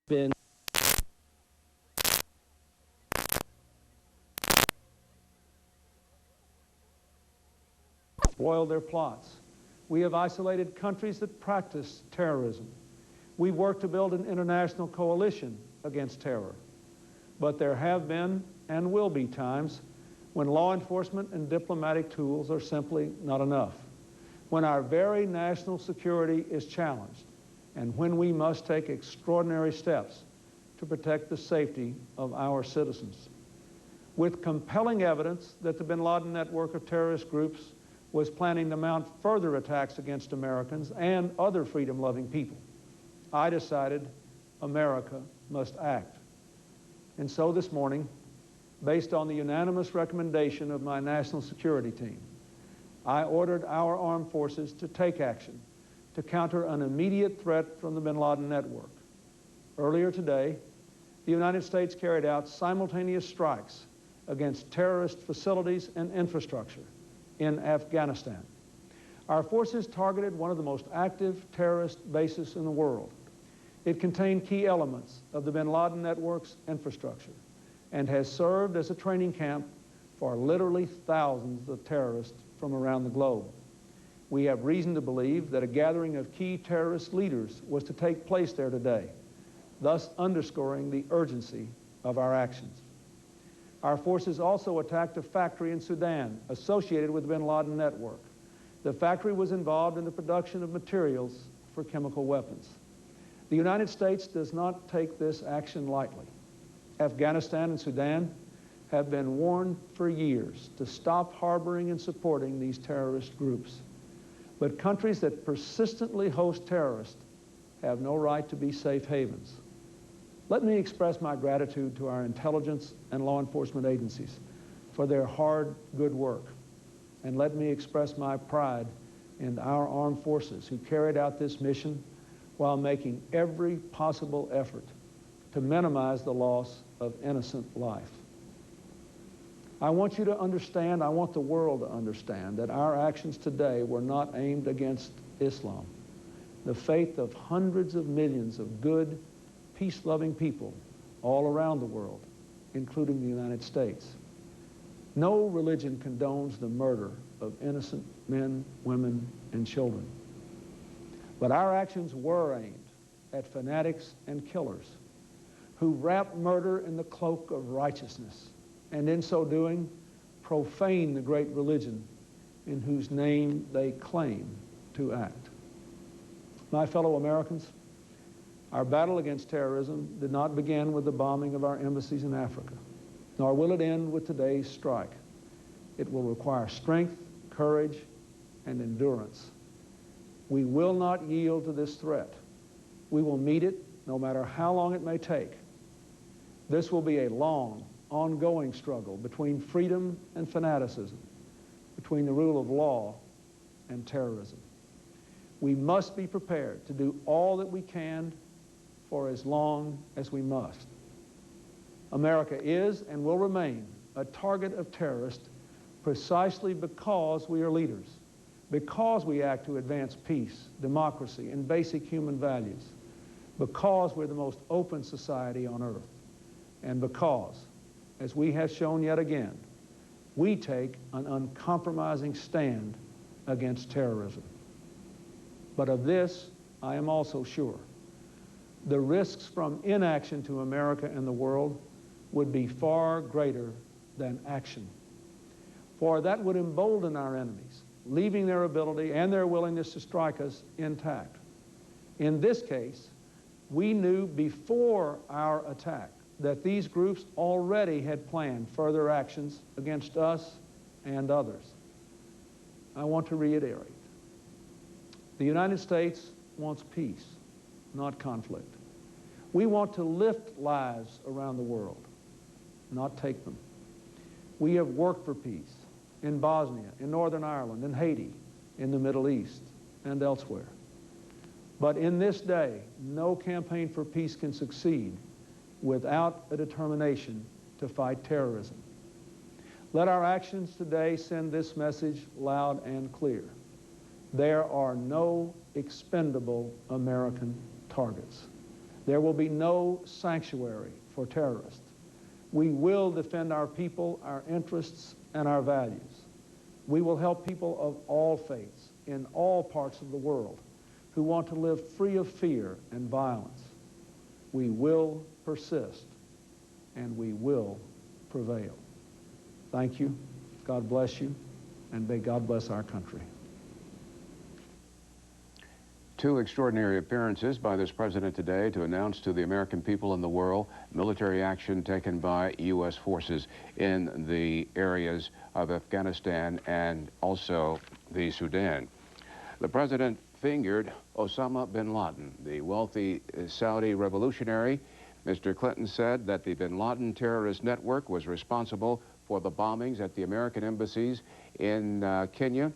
been foiled their plots. We have isolated countries that practice terrorism. We work to build an international coalition against terror. But there have been and will be times when law enforcement and diplomatic tools are simply not enough, when our very national security is challenged, and when we must take extraordinary steps to protect the safety of our citizens. With compelling evidence that the bin Laden network of terrorist groups was planning to mount further attacks against Americans and other freedom-loving people, I decided America must act. And so this morning, based on the unanimous recommendation of my national security team, I ordered our armed forces to take action to counter an immediate threat from the bin Laden network. Earlier today, the United States carried out simultaneous strikes against terrorist facilities and infrastructure in Afghanistan. Our forces targeted one of the most active terrorist bases in the world. It contained key elements of the bin Laden network's infrastructure and has served as a training camp for literally thousands of terrorists from around the globe. We have reason to believe that a gathering of key terrorist leaders was to take place there today, thus underscoring the urgency of our actions. Our forces also attacked a factory in Sudan associated with the bin Laden network. The factory was involved in the production of materials for chemical weapons. The United States does not take this action lightly. Afghanistan and Sudan have been warned for years to stop harboring and supporting these terrorist groups. But countries that persistently host terrorists have no right to be safe havens. Let me express my gratitude to our intelligence and law enforcement agencies for their hard, good work. And let me express my pride in our armed forces who carried out this mission while making every possible effort to minimize the loss of innocent life. I want you to understand, I want the world to understand that our actions today were not aimed against Islam, the faith of hundreds of millions of good, peace-loving people all around the world, including the United States. No religion condones the murder of innocent men, women, and children. But our actions were aimed at fanatics and killers who wrap murder in the cloak of righteousness, and in so doing, profane the great religion in whose name they claim to act. My fellow Americans, our battle against terrorism did not begin with the bombing of our embassies in Africa, nor will it end with today's strike. It will require strength, courage, and endurance. We will not yield to this threat. We will meet it no matter how long it may take. This will be a long, ongoing struggle between freedom and fanaticism, between the rule of law and terrorism. We must be prepared to do all that we can for as long as we must. America is and will remain a target of terrorists precisely because we are leaders, because we act to advance peace, democracy, and basic human values, because we're the most open society on earth, and because, as we have shown yet again, we take an uncompromising stand against terrorism. But of this, I am also sure. The risks from inaction to America and the world would be far greater than action. For that would embolden our enemies, leaving their ability and their willingness to strike us intact. In this case, we knew before our attack that these groups already had planned further actions against us and others. I want to reiterate, the United States wants peace, not conflict. We want to lift lives around the world, not take them. We have worked for peace in Bosnia, in Northern Ireland, in Haiti, in the Middle East, and elsewhere. But in this day, no campaign for peace can succeed without a determination to fight terrorism. Let our actions today send this message loud and clear. There are no expendable American targets. There will be no sanctuary for terrorists. We will defend our people, our interests, and our values. We will help people of all faiths in all parts of the world who want to live free of fear and violence. We will persist, and we will prevail. Thank you. God bless you, and may God bless our country. Two extraordinary appearances by this president today to announce to the American people and the world military action taken by U.S. forces in the areas of Afghanistan and also the Sudan. The president fingered Osama bin Laden, the wealthy Saudi revolutionary. Mr. Clinton said that the bin Laden terrorist network was responsible for the bombings at the American embassies in Kenya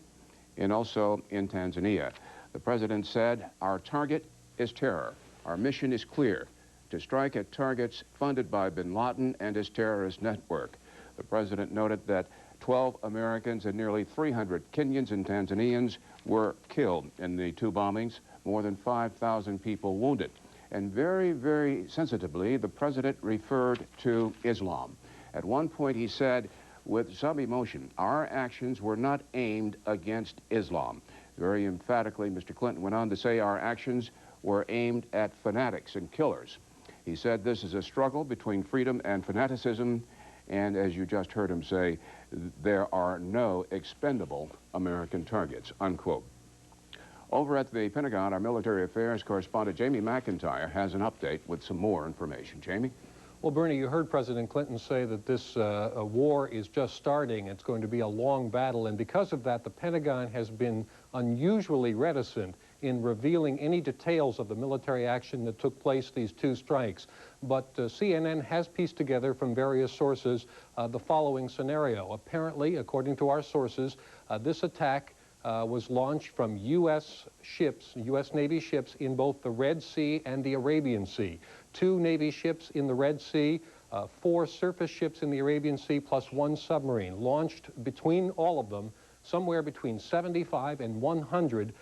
and also in Tanzania. The president said, "Our target is terror. Our mission is clear, to strike at targets funded by bin Laden and his terrorist network." The president noted that 12 Americans and nearly 300 Kenyans and Tanzanians were killed in the two bombings, more than 5,000 people wounded. And very, very sensitively, the president referred to Islam. At one point he said, with some emotion, "Our actions were not aimed against Islam." Very emphatically, Mr. Clinton went on to say our actions were aimed at fanatics and killers. He said this is a struggle between freedom and fanaticism, and as you just heard him say, there are no expendable American targets, unquote. Over at the Pentagon, our military affairs correspondent Jamie McIntyre has an update with some more information. Jamie? Well, Bernie, you heard President Clinton say that this war is just starting. It's going to be a long battle, and because of that, the Pentagon has been unusually reticent in revealing any details of the military action that took place, these two strikes. But CNN has pieced together from various sources the following scenario. Apparently, according to our sources, this attack was launched from U.S. ships, U.S. Navy ships in both the Red Sea and the Arabian Sea. 2 Navy ships in the Red Sea, 4 surface ships in the Arabian Sea, plus 1 submarine, launched between all of them somewhere between 75 and 100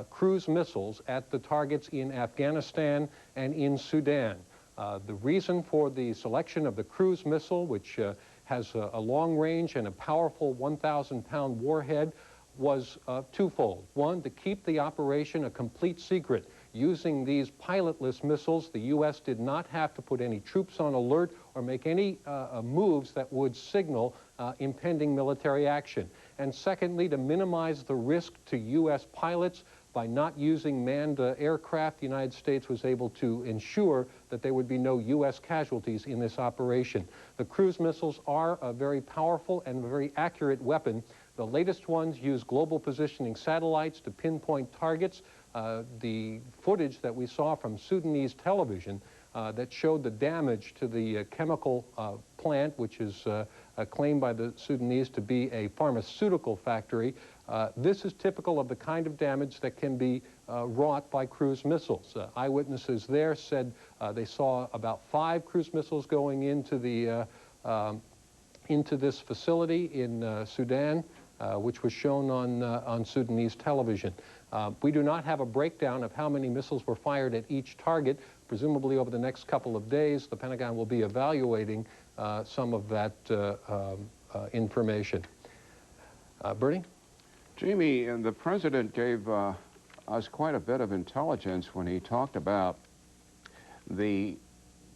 cruise missiles at the targets in Afghanistan and in Sudan. The reason for the selection of the cruise missile, which has a long range and a powerful 1,000-pound warhead, was twofold. One, to keep the operation a complete secret. Using these pilotless missiles, the U.S. did not have to put any troops on alert or make any moves that would signal impending military action. And secondly, to minimize the risk to U.S. pilots by not using manned aircraft, the United States was able to ensure that there would be no U.S. casualties in this operation. The cruise missiles are a very powerful and very accurate weapon. The latest ones use global positioning satellites to pinpoint targets. The footage that we saw from Sudanese television that showed the damage to the chemical plant, which is claimed by the Sudanese to be a pharmaceutical factory, this is typical of the kind of damage that can be wrought by cruise missiles. Eyewitnesses there said they saw about 5 cruise missiles going into the into this facility in Sudan, which was shown on Sudanese television. We do not have a breakdown of how many missiles were fired at each target. Presumably over the next couple of days, the Pentagon will be evaluating some of that information. Bernie? Jamie, the president gave us quite a bit of intelligence when he talked about the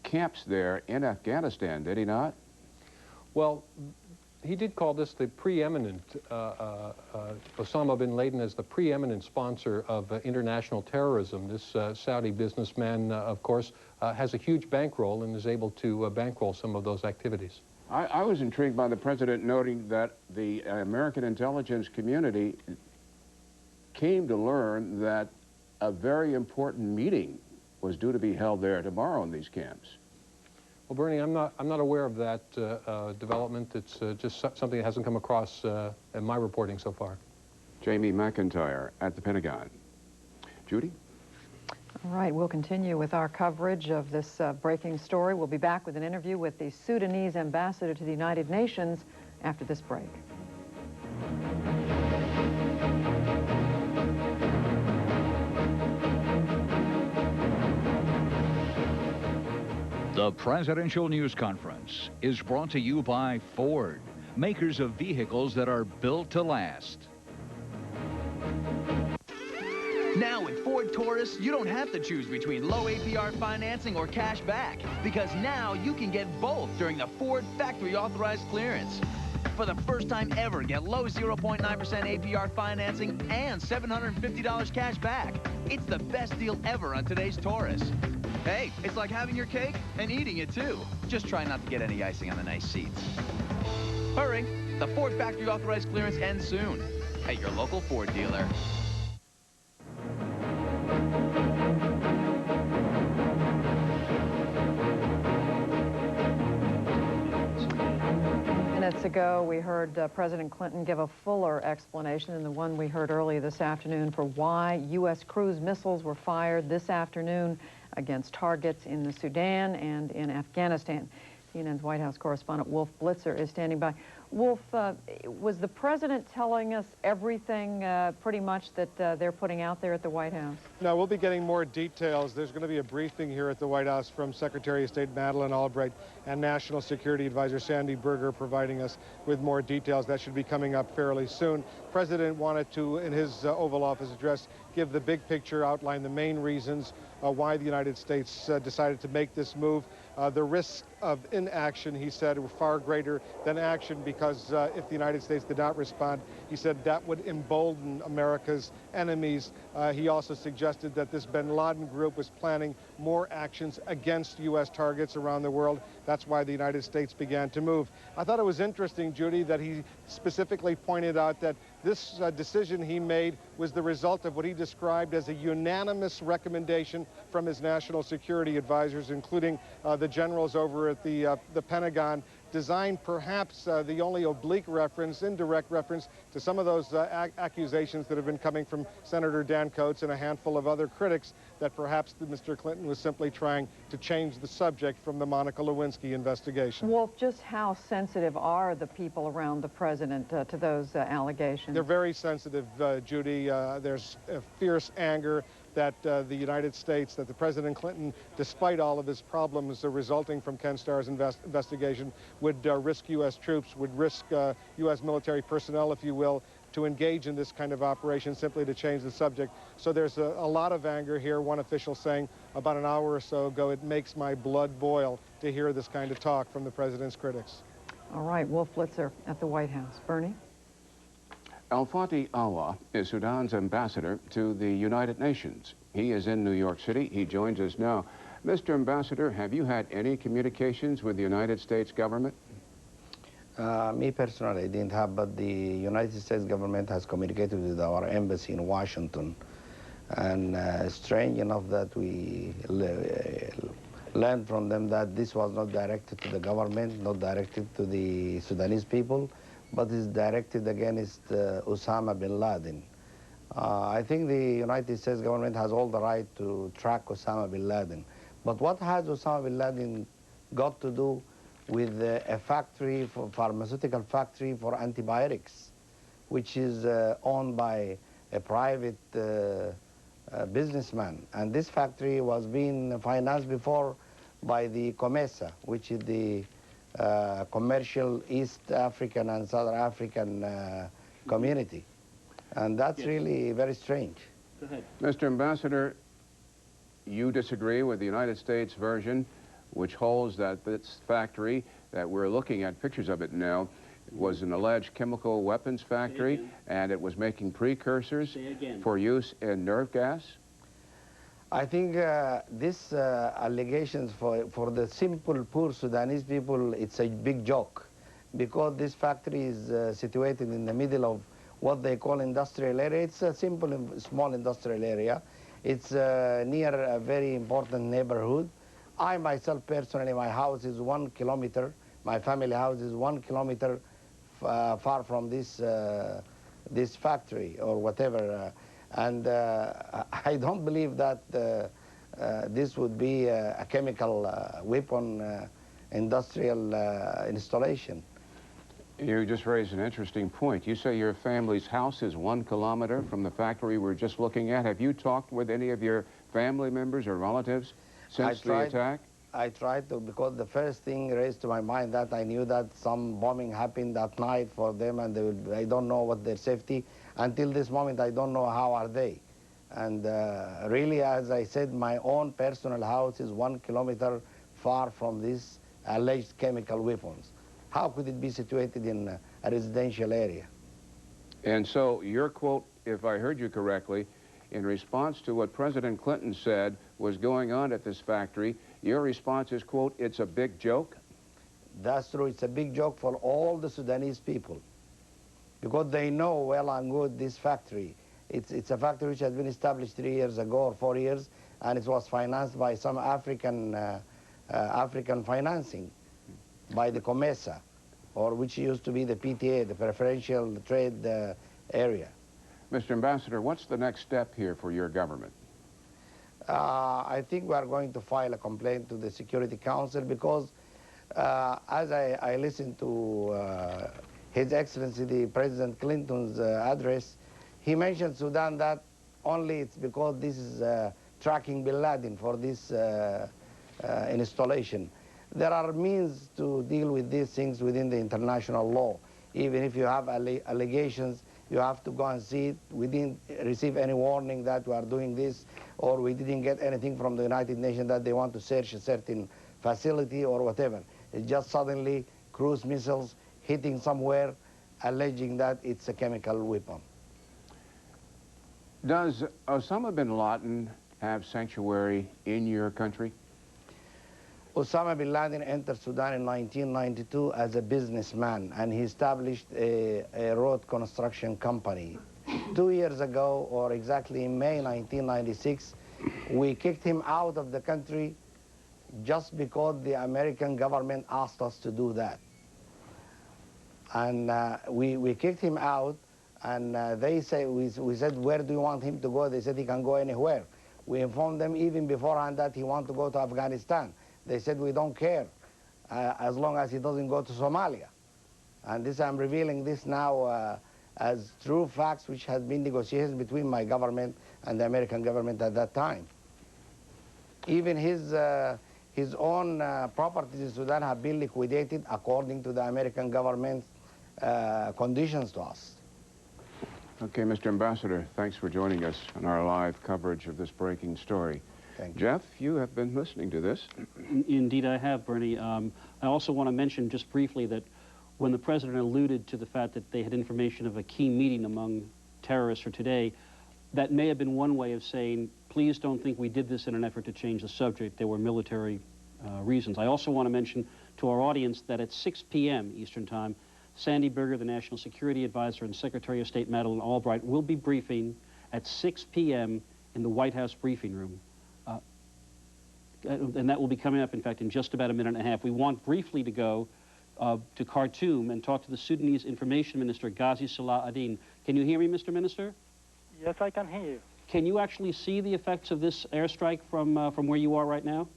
camps there in Afghanistan, did he not? Well, he did call this the preeminent, Osama bin Laden as the preeminent sponsor of international terrorism. This Saudi businessman, of course, has a huge bankroll and is able to bankroll some of those activities. I was intrigued by the president noting that the American intelligence community came to learn that a very important meeting was due to be held there tomorrow in these camps. Well, Bernie, I'm not aware of that development. It's just something that hasn't come across in my reporting so far. Jamie McIntyre at the Pentagon. Judy? All right, we'll continue with our coverage of this breaking story. We'll be back with an interview with the Sudanese ambassador to the United Nations after this break. The Presidential News Conference is brought to you by Ford, makers of vehicles that are built to last. Now with Ford Taurus, you don't have to choose between low APR financing or cash back, because now you can get both during the Ford Factory Authorized Clearance. For the first time ever, get low 0.9% APR financing and $750 cash back. It's the best deal ever on today's Taurus. Hey, it's like having your cake and eating it too. Just try not to get any icing on the nice seats. Hurry, the Ford Factory Authorized Clearance ends soon at your local Ford dealer. Minutes ago, we heard President Clinton give a fuller explanation than the one we heard earlier this afternoon for why U.S. cruise missiles were fired this afternoon against targets in the Sudan and in Afghanistan. CNN's White House correspondent Wolf Blitzer is standing by. Wolf, was the president telling us everything pretty much that they're putting out there at the White House? No, we'll be getting more details. There's going to be a briefing here at the White House from Secretary of State Madeleine Albright and National Security Advisor Sandy Berger providing us with more details. That should be coming up fairly soon. The president wanted to, in his Oval Office address, give the big picture, outline the main reasons why the United States decided to make this move. The risk of inaction, he said, were far greater than action because if the United States did not respond, he said that would embolden America's enemies. He also suggested that this bin Laden group was planning more actions against U.S. targets around the world. That's why the United States began to move. I thought it was interesting, Judy, that he specifically pointed out that this decision he made was the result of what he described as a unanimous recommendation from his national security advisors, including the generals over at the Pentagon, designed perhaps the only oblique reference, indirect reference to some of those accusations that have been coming from Senator Dan Coats and a handful of other critics that perhaps Mr. Clinton was simply trying to change the subject from the Monica Lewinsky investigation. Wolf, just how sensitive are the people around the president to those allegations? They're very sensitive, Judy. There's fierce anger that the United States, that the President Clinton, despite all of his problems resulting from Ken Starr's investigation, would risk U.S. troops, would risk U.S. military personnel, if you will, to engage in this kind of operation simply to change the subject. So there's a lot of anger here. One official saying about an hour or so ago, it makes my blood boil to hear this kind of talk from the president's critics. All right, Wolf Blitzer at the White House. Bernie? Al-Fatih Awa is Sudan's ambassador to the United Nations. He is in New York City. He joins us now. Mr. Ambassador, have you had any communications with the United States government? Me personally, I didn't have, but the United States government has communicated with our embassy in Washington. And strange enough that we learned from them that this was not directed to the government, not directed to the Sudanese people, but is directed against Osama bin Laden. I think the United States government has all the right to track Osama bin Laden. But what has Osama bin Laden got to do with a factory, for pharmaceutical factory for antibiotics, which is owned by a private businessman? And this factory was being financed before by the COMESA, which is the commercial East African and Southern African community. And that's really very strange. Go ahead. Mr. Ambassador, you disagree with the United States version, which holds that this factory that we're looking at pictures of it now was an alleged chemical weapons factory, and it was making precursors for use in nerve gas? I think these allegations for the simple, poor Sudanese people, it's a big joke, because this factory is situated in the middle of what they call industrial area. It's a simple, small industrial area. It's near a very important neighborhood. I myself, personally, my house is 1 kilometer, my family house is 1 kilometer far from this, this factory or whatever. And I don't believe that this would be a chemical weapon industrial installation. You just raised an interesting point. You say your family's house is 1 kilometer from the factory we're just looking at. Have you talked with any of your family members or relatives since the attack? I tried to, because the first thing raised to my mind that I knew that some bombing happened that night for them, and I don't know what their safety. Until this moment, I don't know how are they. And really, as I said, my own personal house is 1 kilometer far from these alleged chemical weapons. How could it be situated in a residential area? And so your quote, if I heard you correctly, in response to what President Clinton said was going on at this factory, your response is, quote, it's a big joke? That's true. It's a big joke for all the Sudanese people, because they know well and good this factory. It's a factory which has been established 3 years ago or 4 years, and it was financed by some African financing, by the COMESA, or which used to be the PTA, the Preferential Trade Area. Mr. Ambassador, what's the next step here for your government? I think we are going to file a complaint to the Security Council, because as I listened to His Excellency the President Clinton's address, he mentioned Sudan that only it's because this is tracking Bin Laden for this installation. There are means to deal with these things within the international law. Even if you have allegations, you have to go and see it. We didn't receive any warning that we are doing this, or we didn't get anything from the United Nations that they want to search a certain facility or whatever. It's just suddenly cruise missiles hitting somewhere, alleging that it's a chemical weapon. Does Osama bin Laden have sanctuary in your country? Osama bin Laden entered Sudan in 1992 as a businessman, and he established a road construction company. 2 years ago, or exactly in May 1996, we kicked him out of the country just because the American government asked us to do that. And we kicked him out, and they say, we said, where do you want him to go? They said he can go anywhere. We informed them even beforehand that he wanted to go to Afghanistan. They said, we don't care, as long as he doesn't go to Somalia. And this, I'm revealing this now as true facts, which has been negotiations between my government and the American government at that time. Even his own properties in Sudan have been liquidated according to the American government's conditions to us. Okay, Mr. Ambassador, thanks for joining us on our live coverage of this breaking story. Thank you. Jeff, you have been listening to this. Indeed, I have, Bernie. I also want to mention just briefly that when the president alluded to the fact that they had information of a key meeting among terrorists for today, that may have been one way of saying, please don't think we did this in an effort to change the subject. There were military reasons. I also want to mention to our audience that at 6 p.m. Eastern Time, Sandy Berger, the National Security Advisor, and Secretary of State Madeleine Albright will be briefing at 6 p.m. in the White House briefing room. And that will be coming up, in fact, in just about a minute and a half. We want briefly to go to Khartoum and talk to the Sudanese Information Minister, Ghazi Salah ad-Din. Can you hear me, Mr. Minister? Yes, I can hear you. Can you actually see the effects of this airstrike from where you are right now?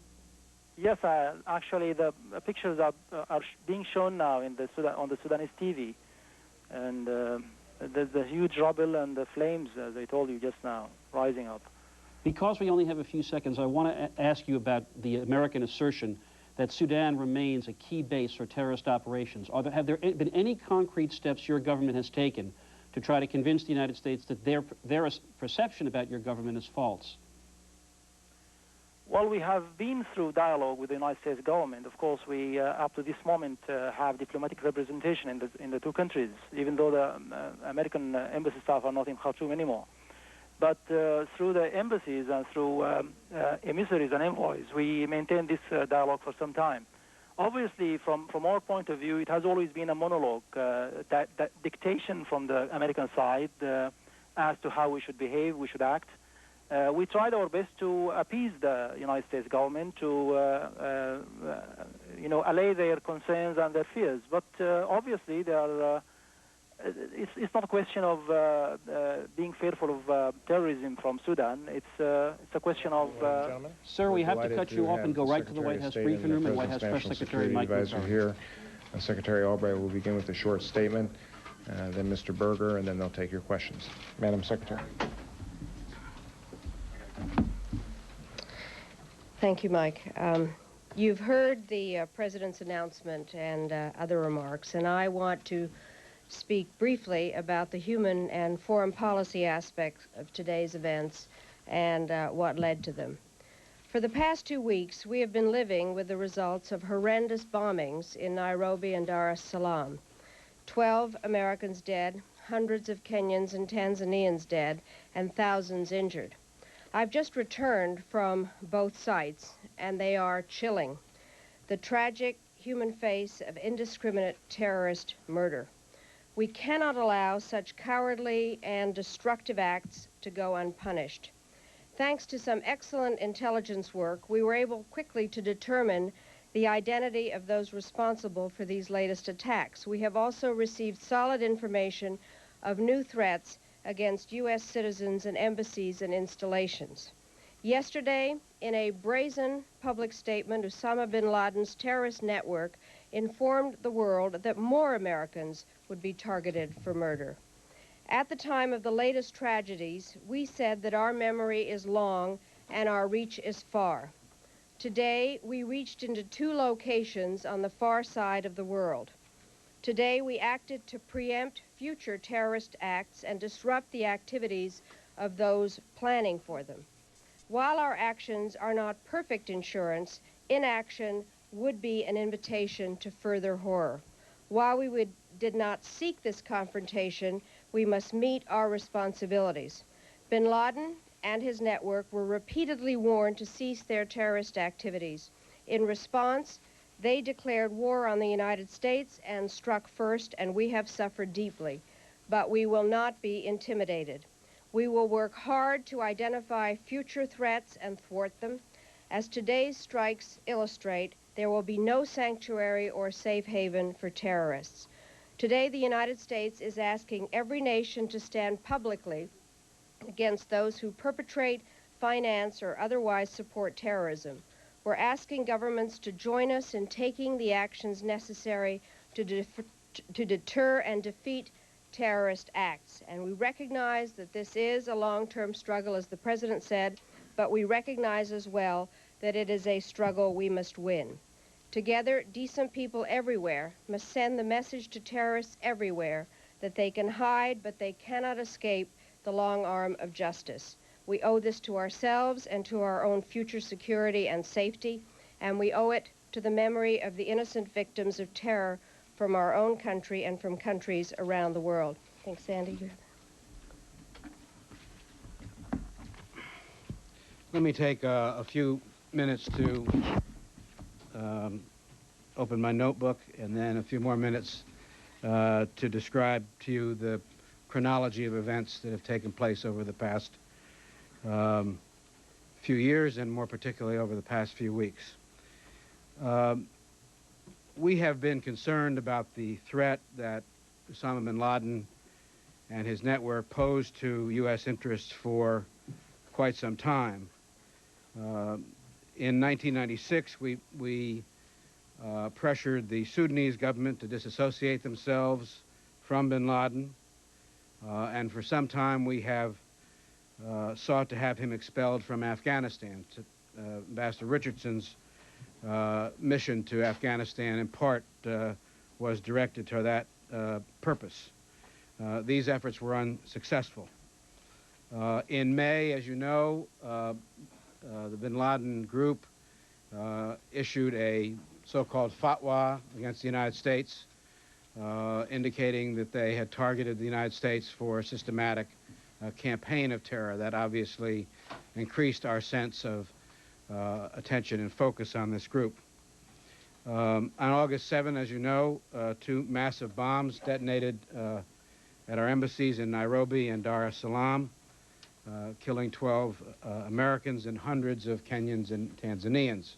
Yes, actually the pictures are being shown now in the on the Sudanese TV. And there's the huge rubble and the flames, as I told you just now, rising up. Because we only have a few seconds, I want to ask you about the American assertion that Sudan remains a key base for terrorist operations. Have there been any concrete steps your government has taken to try to convince the United States that their perception about your government is false? Well, we have been through dialogue with the United States government. Of course, we, up to this moment, have diplomatic representation in the two countries, even though the American embassy staff are not in Khartoum anymore. But through the embassies and through emissaries and envoys, we maintain this dialogue for some time. Obviously, from our point of view, it has always been a monologue, that dictation from the American side as to how we should behave, we should act. We tried our best to appease the United States government, to allay their concerns and their fears. But obviously, they are. It's not a question of being fearful of terrorism from Sudan. It's a question of... Sir, we have to cut you off and go right to the White House briefing room and White House Press Secretary Mike Advisor here. Secretary Albright will begin with a short statement, then Mr. Berger, and then they'll take your questions. Madam Secretary. Thank you, Mike. You've heard the President's announcement and other remarks, and I want to speak briefly about the human and foreign policy aspects of today's events and what led to them. For the past 2 weeks, we have been living with the results of horrendous bombings in Nairobi and Dar es Salaam. 12 Americans dead, hundreds of Kenyans and Tanzanians dead, and thousands injured. I've just returned from both sites, and they are chilling. The tragic human face of indiscriminate terrorist murder. We cannot allow such cowardly and destructive acts to go unpunished. Thanks to some excellent intelligence work, we were able quickly to determine the identity of those responsible for these latest attacks. We have also received solid information of new threats against U.S. citizens and embassies and installations. Yesterday, in a brazen public statement, Osama bin Laden's terrorist network informed the world that more Americans would be targeted for murder. At the time of the latest tragedies, we said that our memory is long and our reach is far. Today, we reached into 2 locations on the far side of the world. Today, we acted to preempt future terrorist acts and disrupt the activities of those planning for them. While our actions are not perfect insurance, inaction would be an invitation to further horror. While we did not seek this confrontation, we must meet our responsibilities. Bin Laden and his network were repeatedly warned to cease their terrorist activities. In response, they declared war on the United States and struck first, and we have suffered deeply. But we will not be intimidated. We will work hard to identify future threats and thwart them. As today's strikes illustrate, there will be no sanctuary or safe haven for terrorists. Today, the United States is asking every nation to stand publicly against those who perpetrate, finance, or otherwise support terrorism. We're asking governments to join us in taking the actions necessary to deter and defeat terrorist acts. And we recognize that this is a long-term struggle, as the President said, but we recognize as well that it is a struggle we must win. Together, decent people everywhere must send the message to terrorists everywhere that they can hide, but they cannot escape the long arm of justice. We owe this to ourselves and to our own future security and safety, and we owe it to the memory of the innocent victims of terror from our own country and from countries around the world. Thanks, Sandy. Let me take a few minutes to open my notebook, and then a few more minutes to describe to you the chronology of events that have taken place over the past few years, and more particularly over the past few weeks. We have been concerned about the threat that Osama bin Laden and his network posed to U.S. interests for quite some time. In 1996, we pressured the Sudanese government to disassociate themselves from bin Laden, and for some time we have sought to have him expelled from Afghanistan. Ambassador Richardson's mission to Afghanistan, in part, was directed to that purpose. These efforts were unsuccessful. In May, as you know, the bin Laden group issued a so-called fatwa against the United States, indicating that they had targeted the United States for a systematic campaign of terror. That obviously increased our sense of attention and focus on this group. On August 7, as you know, 2 massive bombs detonated at our embassies in Nairobi and Dar es Salaam, killing 12 Americans and hundreds of Kenyans and Tanzanians.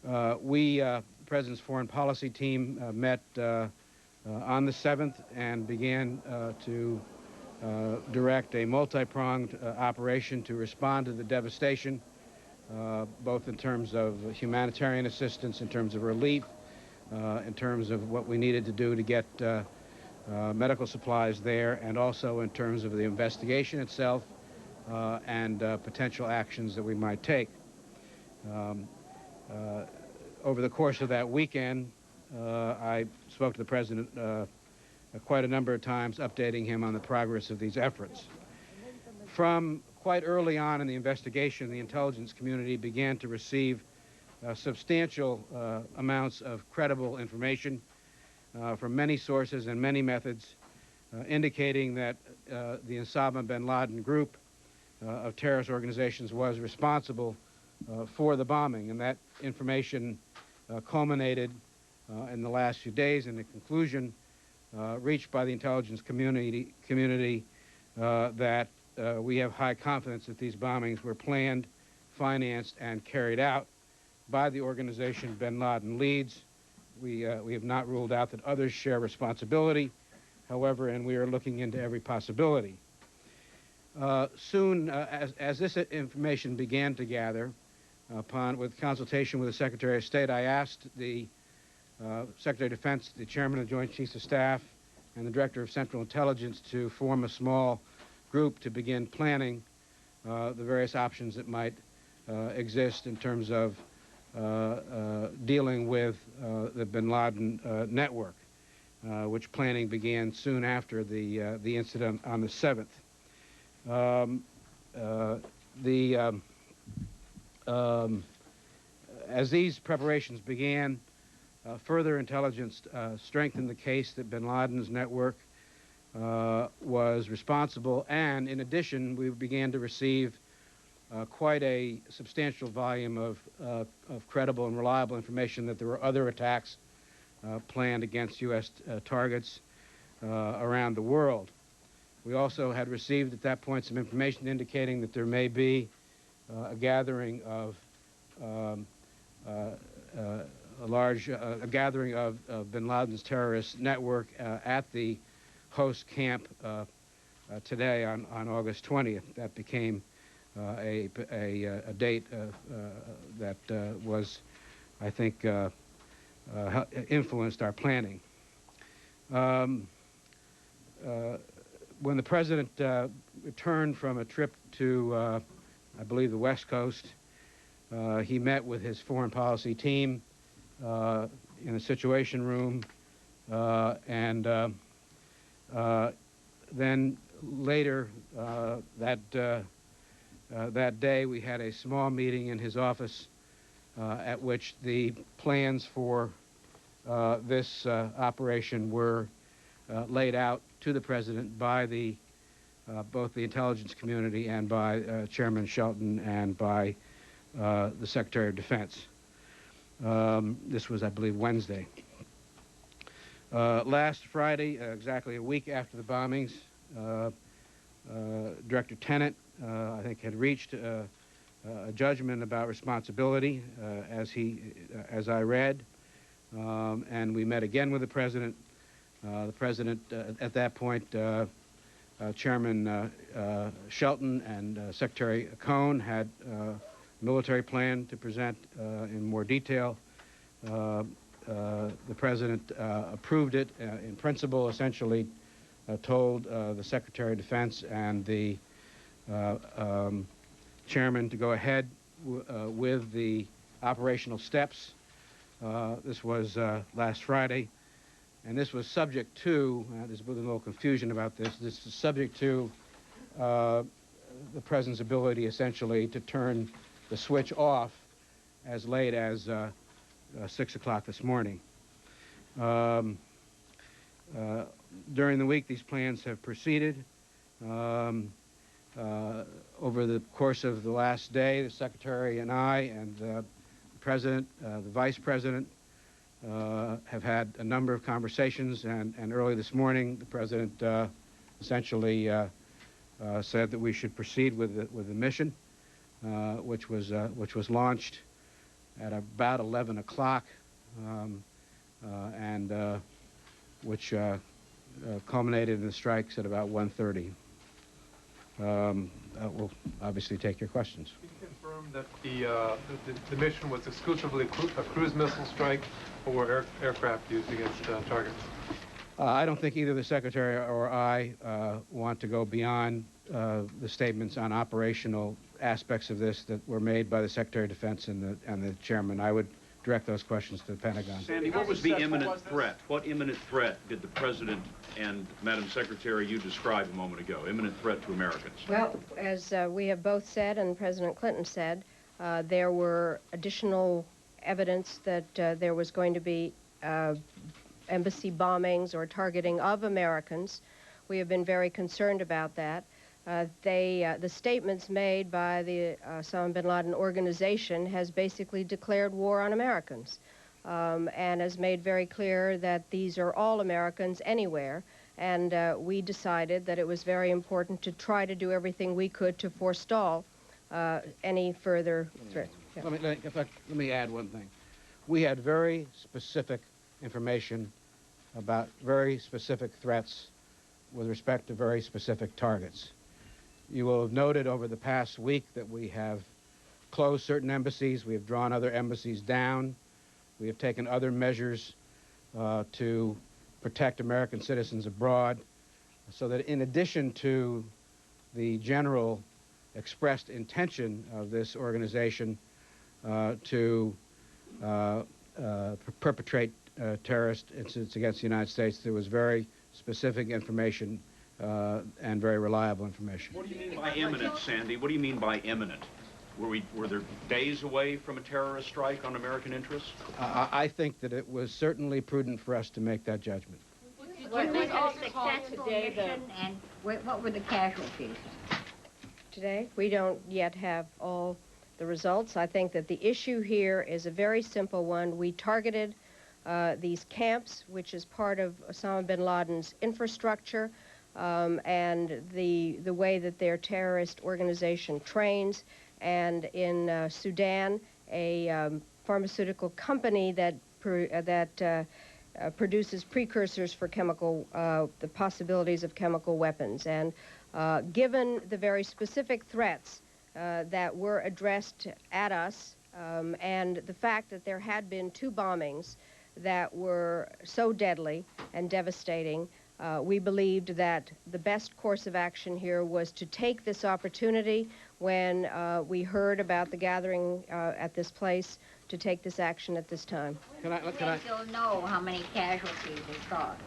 The President's foreign policy team met on the 7th and began to direct a multi-pronged operation to respond to the devastation, both in terms of humanitarian assistance, in terms of relief, in terms of what we needed to do to get medical supplies there, and also in terms of the investigation itself and potential actions that we might take. over the course of that weekend, I spoke to the President quite a number of times, updating him on the progress of these efforts. From quite early on in the investigation, the intelligence community began to receive substantial amounts of credible information from many sources and many methods, indicating that the Osama bin Laden group of terrorist organizations was responsible for the bombing. And that information culminated in the last few days in the conclusion reached by the intelligence community that we have high confidence that these bombings were planned, financed, and carried out by the organization bin Laden leads. We have not ruled out that others share responsibility, however, and we are looking into every possibility. Soon, as this information began to gather, with consultation with the Secretary of State, I asked the Secretary of Defense, the Chairman of the Joint Chiefs of Staff, and the Director of Central Intelligence to form a small group to begin planning the various options that might exist in terms of dealing with the bin Laden network, which planning began soon after the incident on the 7th. As these preparations began, further intelligence strengthened the case that bin Laden's network was responsible, and in addition, we began to receive quite a substantial volume of credible and reliable information that there were other attacks planned against U.S. targets around the world. We also had received at that point some information indicating that there may be a gathering of a gathering of bin Laden's terrorist network at the host camp today on August 20th. That became a date that was, I think, influenced our planning. When the President returned from a trip to, I believe, the West Coast, he met with his foreign policy team in a Situation Room, and then later that day we had a small meeting in his office at which the plans for this operation were laid out to the President by both the intelligence community and by Chairman Shelton and by the Secretary of Defense. This was, I believe, Wednesday. Last Friday, exactly a week after the bombings, Director Tenet, I think, had reached a judgment about responsibility, as I read, and we met again with the President. The President, at that point, Chairman Shelton and Secretary Cohn had a military plan to present in more detail. The President approved it in principle, essentially told the Secretary of Defense and the Chairman to go ahead with the operational steps. This was last Friday, and this was subject to, there's been a little confusion about this, this is subject to the President's ability essentially to turn the switch off as late as 6 o'clock this morning. During the week, these plans have proceeded. Over the course of the last day, the Secretary and I and the President, the Vice President, have had a number of conversations, and early this morning, the President essentially said that we should proceed with the mission, which was launched at about 11 o'clock, and which culminated in the strikes at about 1:30. We'll obviously take your questions. Can you confirm that the mission was exclusively a cruise missile strike, or were aircraft used against targets? I don't think either the Secretary or I want to go beyond the statements on operational aspects of this that were made by the Secretary of Defense and the Chairman. I would direct those questions to the Pentagon. Sandy, what was the imminent threat? What imminent threat did the President and Madam Secretary you described a moment ago? Imminent threat to Americans? Well, as we have both said and President Clinton said, there were additional evidence that there was going to be embassy bombings or targeting of Americans. We have been very concerned about that. The statements made by the Osama bin Laden organization has basically declared war on Americans and has made very clear that these are all Americans anywhere. And we decided that it was very important to try to do everything we could to forestall any further threats. Yeah. Let me add one thing. We had very specific information about very specific threats with respect to very specific targets. You will have noted over the past week that we have closed certain embassies, we have drawn other embassies down, we have taken other measures to protect American citizens abroad, so that in addition to the general expressed intention of this organization to perpetrate terrorist incidents against the United States, there was very specific information and very reliable information. What do you mean by imminent, Sandy? What do you mean by imminent? Were there days away from a terrorist strike on American interests? I think that it was certainly prudent for us to make that judgment. What was the success today, and what were the casualties? Today, we don't yet have all the results. I think that the issue here is a very simple one. We targeted these camps, which is part of Osama bin Laden's infrastructure, and the way that their terrorist organization trains. And in Sudan, a pharmaceutical company that produces precursors for the possibilities of chemical weapons. And given the very specific threats that were addressed at us, and the fact that there had been 2 bombings that were so deadly and devastating, we believed that the best course of action here was to take this opportunity when we heard about the gathering at this place to take this action at this time. Can I still know how many casualties it caused?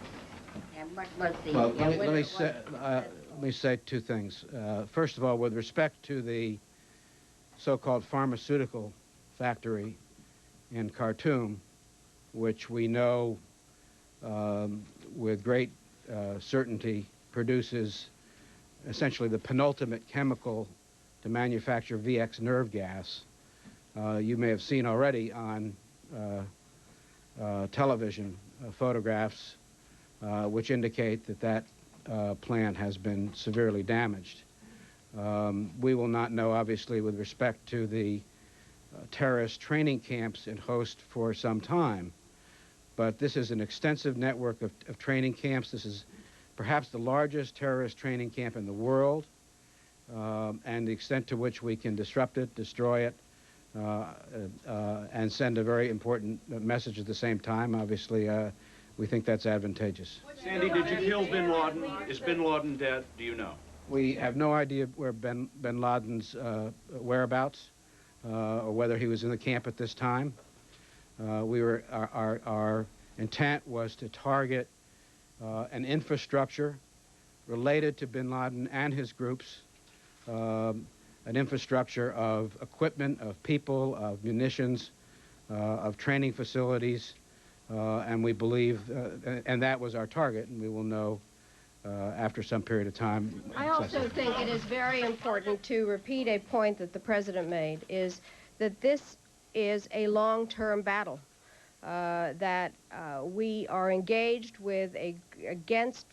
And what was the... Well, let me say 2 things. First of all, with respect to the so-called pharmaceutical factory in Khartoum, which we know with great certainty produces essentially the penultimate chemical to manufacture VX nerve gas. You may have seen already on television photographs which indicate that plant has been severely damaged. We will not know, obviously, with respect to the terrorist training camps in Host for some time, but this is an extensive network of training camps. This is perhaps the largest terrorist training camp in the world, and the extent to which we can disrupt it, destroy it, and send a very important message at the same time. Obviously, we think that's advantageous. Sandy, did you kill bin Laden? Is bin Laden dead? Do you know? We have no idea where bin Laden's whereabouts or whether he was in the camp at this time. Our intent was to target an infrastructure related to bin Laden and his groups, an infrastructure of equipment, of people, of munitions, of training facilities, and we believe, and that was our target, and we will know after some period of time. I also think it is very important to repeat a point that the President made, is that this is a long-term battle, that we are engaged with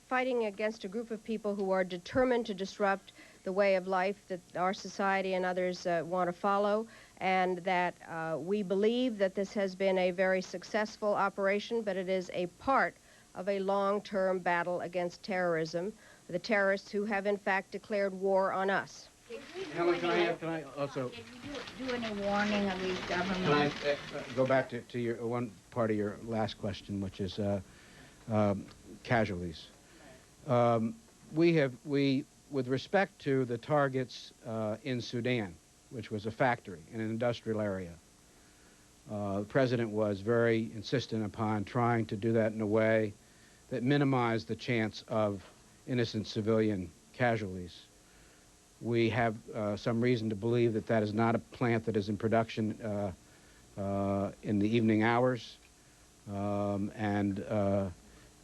fighting against a group of people who are determined to disrupt the way of life that our society and others want to follow, and that we believe that this has been a very successful operation, but it is a part of a long-term battle against terrorism, the terrorists who have in fact declared war on us. Helen, can I also... Did you do any warning of these governments? Can I go back to your one part of your last question, which is casualties. With respect to the targets in Sudan, which was a factory in an industrial area. The president was very insistent upon trying to do that in a way that minimized the chance of innocent civilian casualties. We have some reason to believe that that is not a plant that is in production in the evening hours.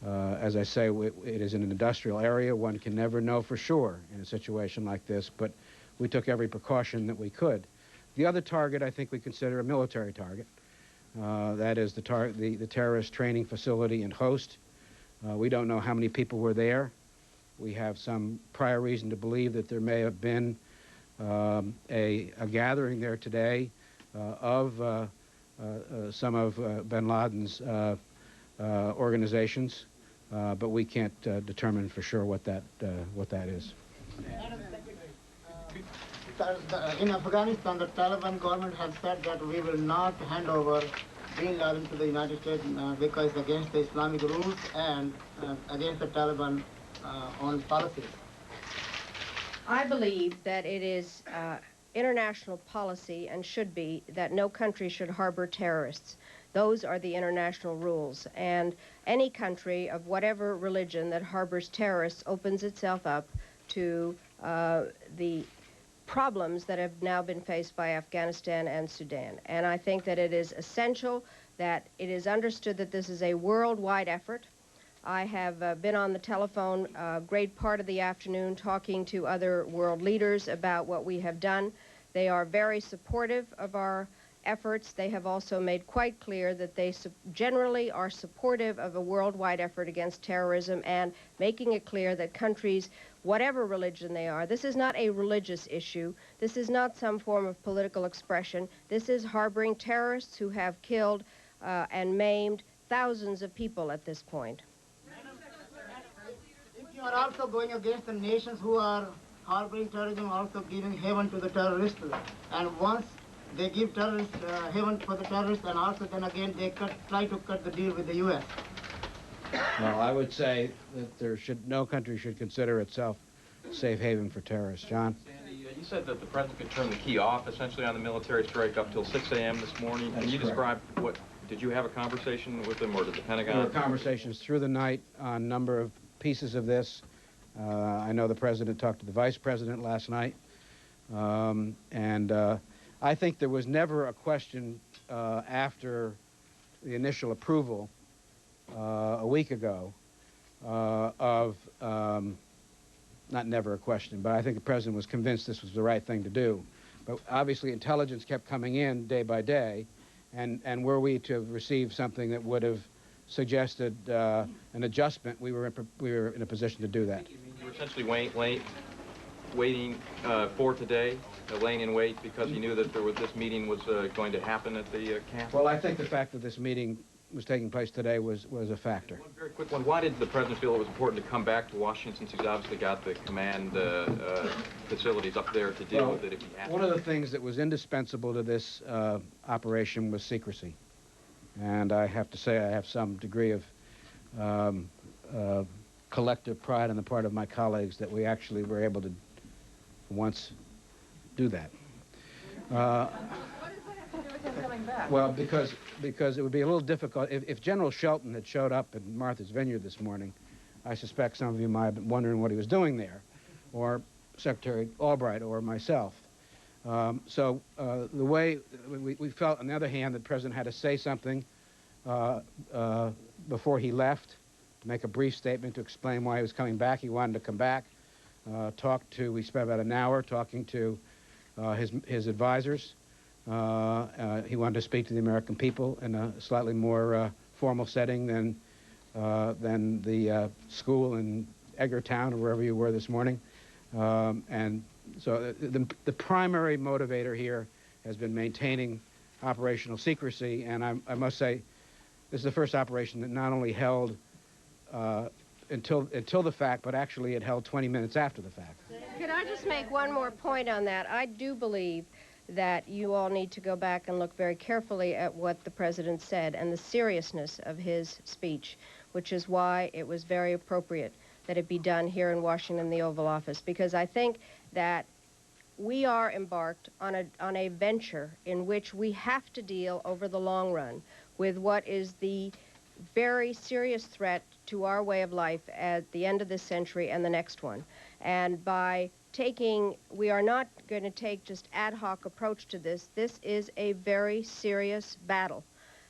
As I say, it is in an industrial area. One can never know for sure in a situation like this, but we took every precaution that we could. The other target I think we consider a military target. That is the terrorist training facility in Khost. We don't know how many people were there. We have some prior reason to believe that there may have been a gathering there today of some of bin Laden's organizations, but we can't determine for sure what that is. In Afghanistan, the Taliban government has said that we will not hand over bin Laden to the United States because it's against the Islamic rules and against the Taliban own policies. I believe that it is international policy, and should be, that no country should harbor terrorists. Those are the international rules, and any country of whatever religion that harbors terrorists opens itself up to the problems that have now been faced by Afghanistan and Sudan. And I think that it is essential that it is understood that this is a worldwide effort. I have been on the telephone a great part of the afternoon talking to other world leaders about what we have done. They are very supportive of our efforts. They have also made quite clear that they generally are supportive of a worldwide effort against terrorism, and making it clear that countries, whatever religion they are, this is not a religious issue. This is not some form of political expression. This is harboring terrorists who have killed and maimed thousands of people at this point. You are also going against the nations who are harboring terrorism, also giving haven to the terrorists. And once they give terrorists haven for the terrorists, and also then again they try to cut the deal with the U.S. Well, I would say that no country should consider itself safe haven for terrorists. John? Sandy, you said that the president could turn the key off essentially on the military strike up till 6 a.m. this morning. Can you describe did you have a conversation with him, or did the Pentagon? There were conversations through the night on a number of pieces of this. I know the president talked to the vice president last night. I think there was never a question after the initial approval a week ago not never a question, but I think the president was convinced this was the right thing to do. But obviously intelligence kept coming in day by day, and were we to have received something that would have suggested an adjustment, we were in a position to do that. You mean you were essentially waiting for today, laying in wait because you knew that this meeting was going to happen at the camp? Well, I think the fact that this meeting was taking place today was a factor. One very quick one. Why did the president feel it was important to come back to Washington, since he's obviously got the command facilities up there to deal with it if he has to? One of the things that was indispensable to this operation was secrecy. And I have to say I have some degree of collective pride on the part of my colleagues that we actually were able to once do that. Well, because it would be a little difficult. If General Shelton had showed up at Martha's Vineyard this morning, I suspect some of you might have been wondering what he was doing there, or Secretary Albright or myself. The way we felt, on the other hand, that the president had to say something before he left, to make a brief statement to explain why he was coming back. He wanted to come back, we spent about an hour talking to his advisors. He wanted to speak to the American people in a slightly more formal setting than the school in Edgartown or wherever you were this morning. And so the primary motivator here has been maintaining operational secrecy, and I must say this is the first operation that not only held until the fact, but actually it held 20 minutes after the fact. Could I just make one more point on that? I do believe that you all need to go back and look very carefully at what the president said and the seriousness of his speech, which is why it was very appropriate that it be done here in Washington, the Oval Office, because I think that we are embarked on a venture in which we have to deal over the long run with what is the very serious threat to our way of life at the end of this century and the next one. And by we are not going to take just ad hoc approach to this. This is a very serious battle.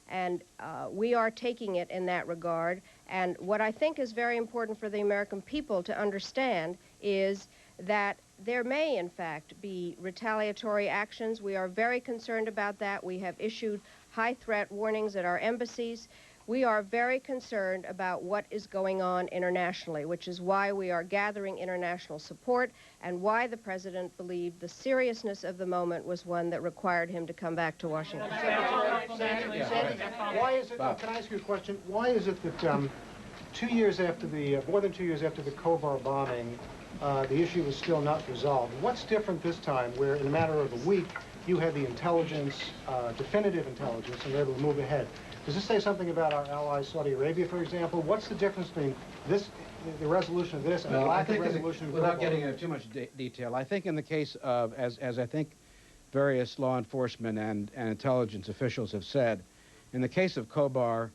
And we are taking it in that regard. And what I think is very important for the American people to understand is that there may, in fact, be retaliatory actions. We are very concerned about that. We have issued high threat warnings at our embassies. We are very concerned about what is going on internationally, which is why we are gathering international support and why the President believed the seriousness of the moment was one that required him to come back to Washington. Why is it, can I ask you a question? Why is it that 2 years after more than 2 years after the Khobar bombing, the issue was still not resolved? What's different this time where in a matter of a week you had the intelligence, definitive intelligence, and were able to move ahead? Does this say something about our ally Saudi Arabia, for example? What's the difference between this, the resolution of this, and the lack of resolution? Without getting into too much detail, I think in the case of, as I think various law enforcement and intelligence officials have said, in the case of Khobar,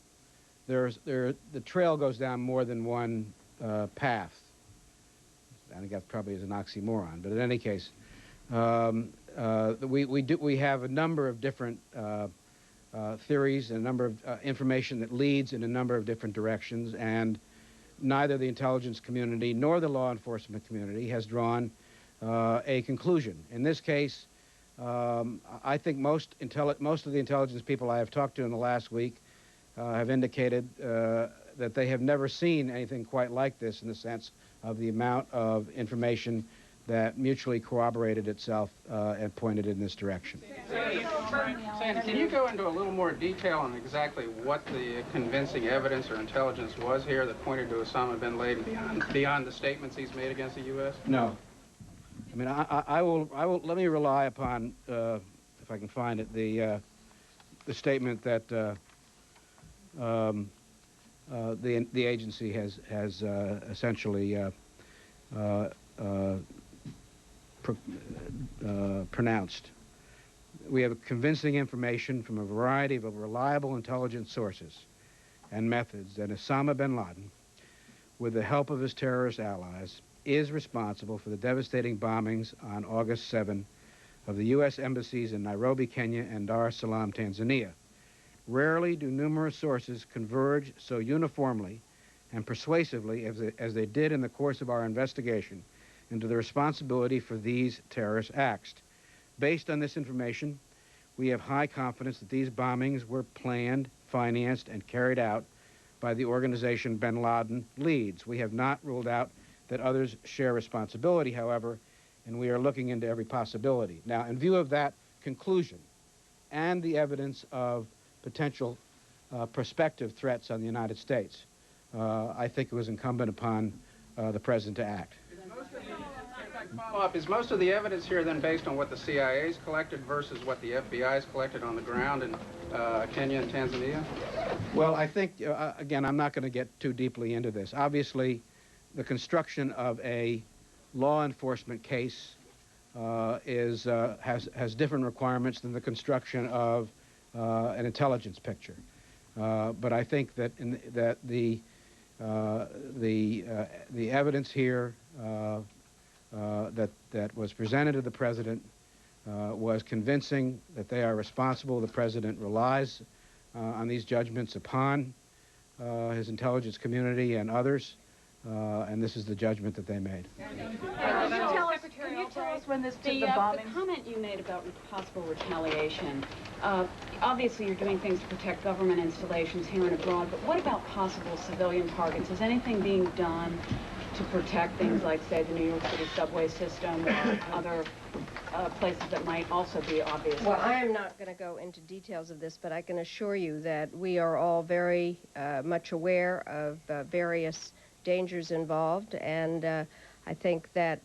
the trail goes down more than one path. I think that probably is an oxymoron, but in any case, we have a number of different theories and a number of information that leads in a number of different directions, and neither the intelligence community nor the law enforcement community has drawn a conclusion. In this case, I think most of the intelligence people I have talked to in the last week have indicated that they have never seen anything quite like this in the sense of the amount of information that mutually corroborated itself and pointed in this direction. Sandy, can you go into a little more detail on exactly what the convincing evidence or intelligence was here that pointed to Osama bin Laden beyond the statements he's made against the U.S.? No. I mean, I will let me rely upon, if I can find it, the statement that the agency has essentially pronounced. We have convincing information from a variety of reliable intelligence sources and methods that Osama bin Laden, with the help of his terrorist allies, is responsible for the devastating bombings on August 7 of the U.S. embassies in Nairobi, Kenya, and Dar es Salaam, Tanzania. Rarely do numerous sources converge so uniformly and persuasively as they did in the course of our investigation into the responsibility for these terrorist acts. Based on this information, we have high confidence that these bombings were planned, financed, and carried out by the organization bin Laden leads. We have not ruled out that others share responsibility, however, and we are looking into every possibility. Now, in view of that conclusion and the evidence of potential prospective threats on the United States, I think it was incumbent upon the President to act. Follow-up, is most of the evidence here then based on what the CIA's collected versus what the FBI's collected on the ground in Kenya and Tanzania? Well, I think, again, I'm not going to get too deeply into this. Obviously, the construction of a law enforcement case has different requirements than the construction of an intelligence picture. But I think that the evidence here that was presented to the President was convincing that they are responsible. The President relies on these judgments upon his intelligence community and others, and this is the judgment that they made. Can you tell us when the comment you made about possible retaliation, obviously you're doing things to protect government installations here and abroad, but what about possible civilian targets? Is anything being done to protect things like, say, the New York City subway system or other places that might also be obvious? Well, I am not going to go into details of this, but I can assure you that we are all very much aware of various dangers involved, and I think that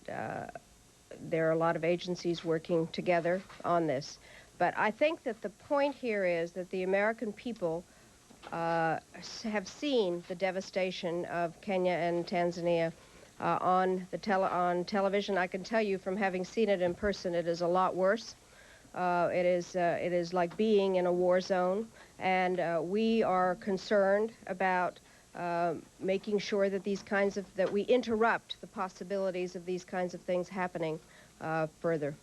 there are a lot of agencies working together on this. But I think that the point here is that the American people have seen the devastation of Kenya and Tanzania on television. I can tell you from having seen it in person, it is a lot worse. It is like being in a war zone, and we are concerned about making sure that that we interrupt the possibilities of these kinds of things happening further.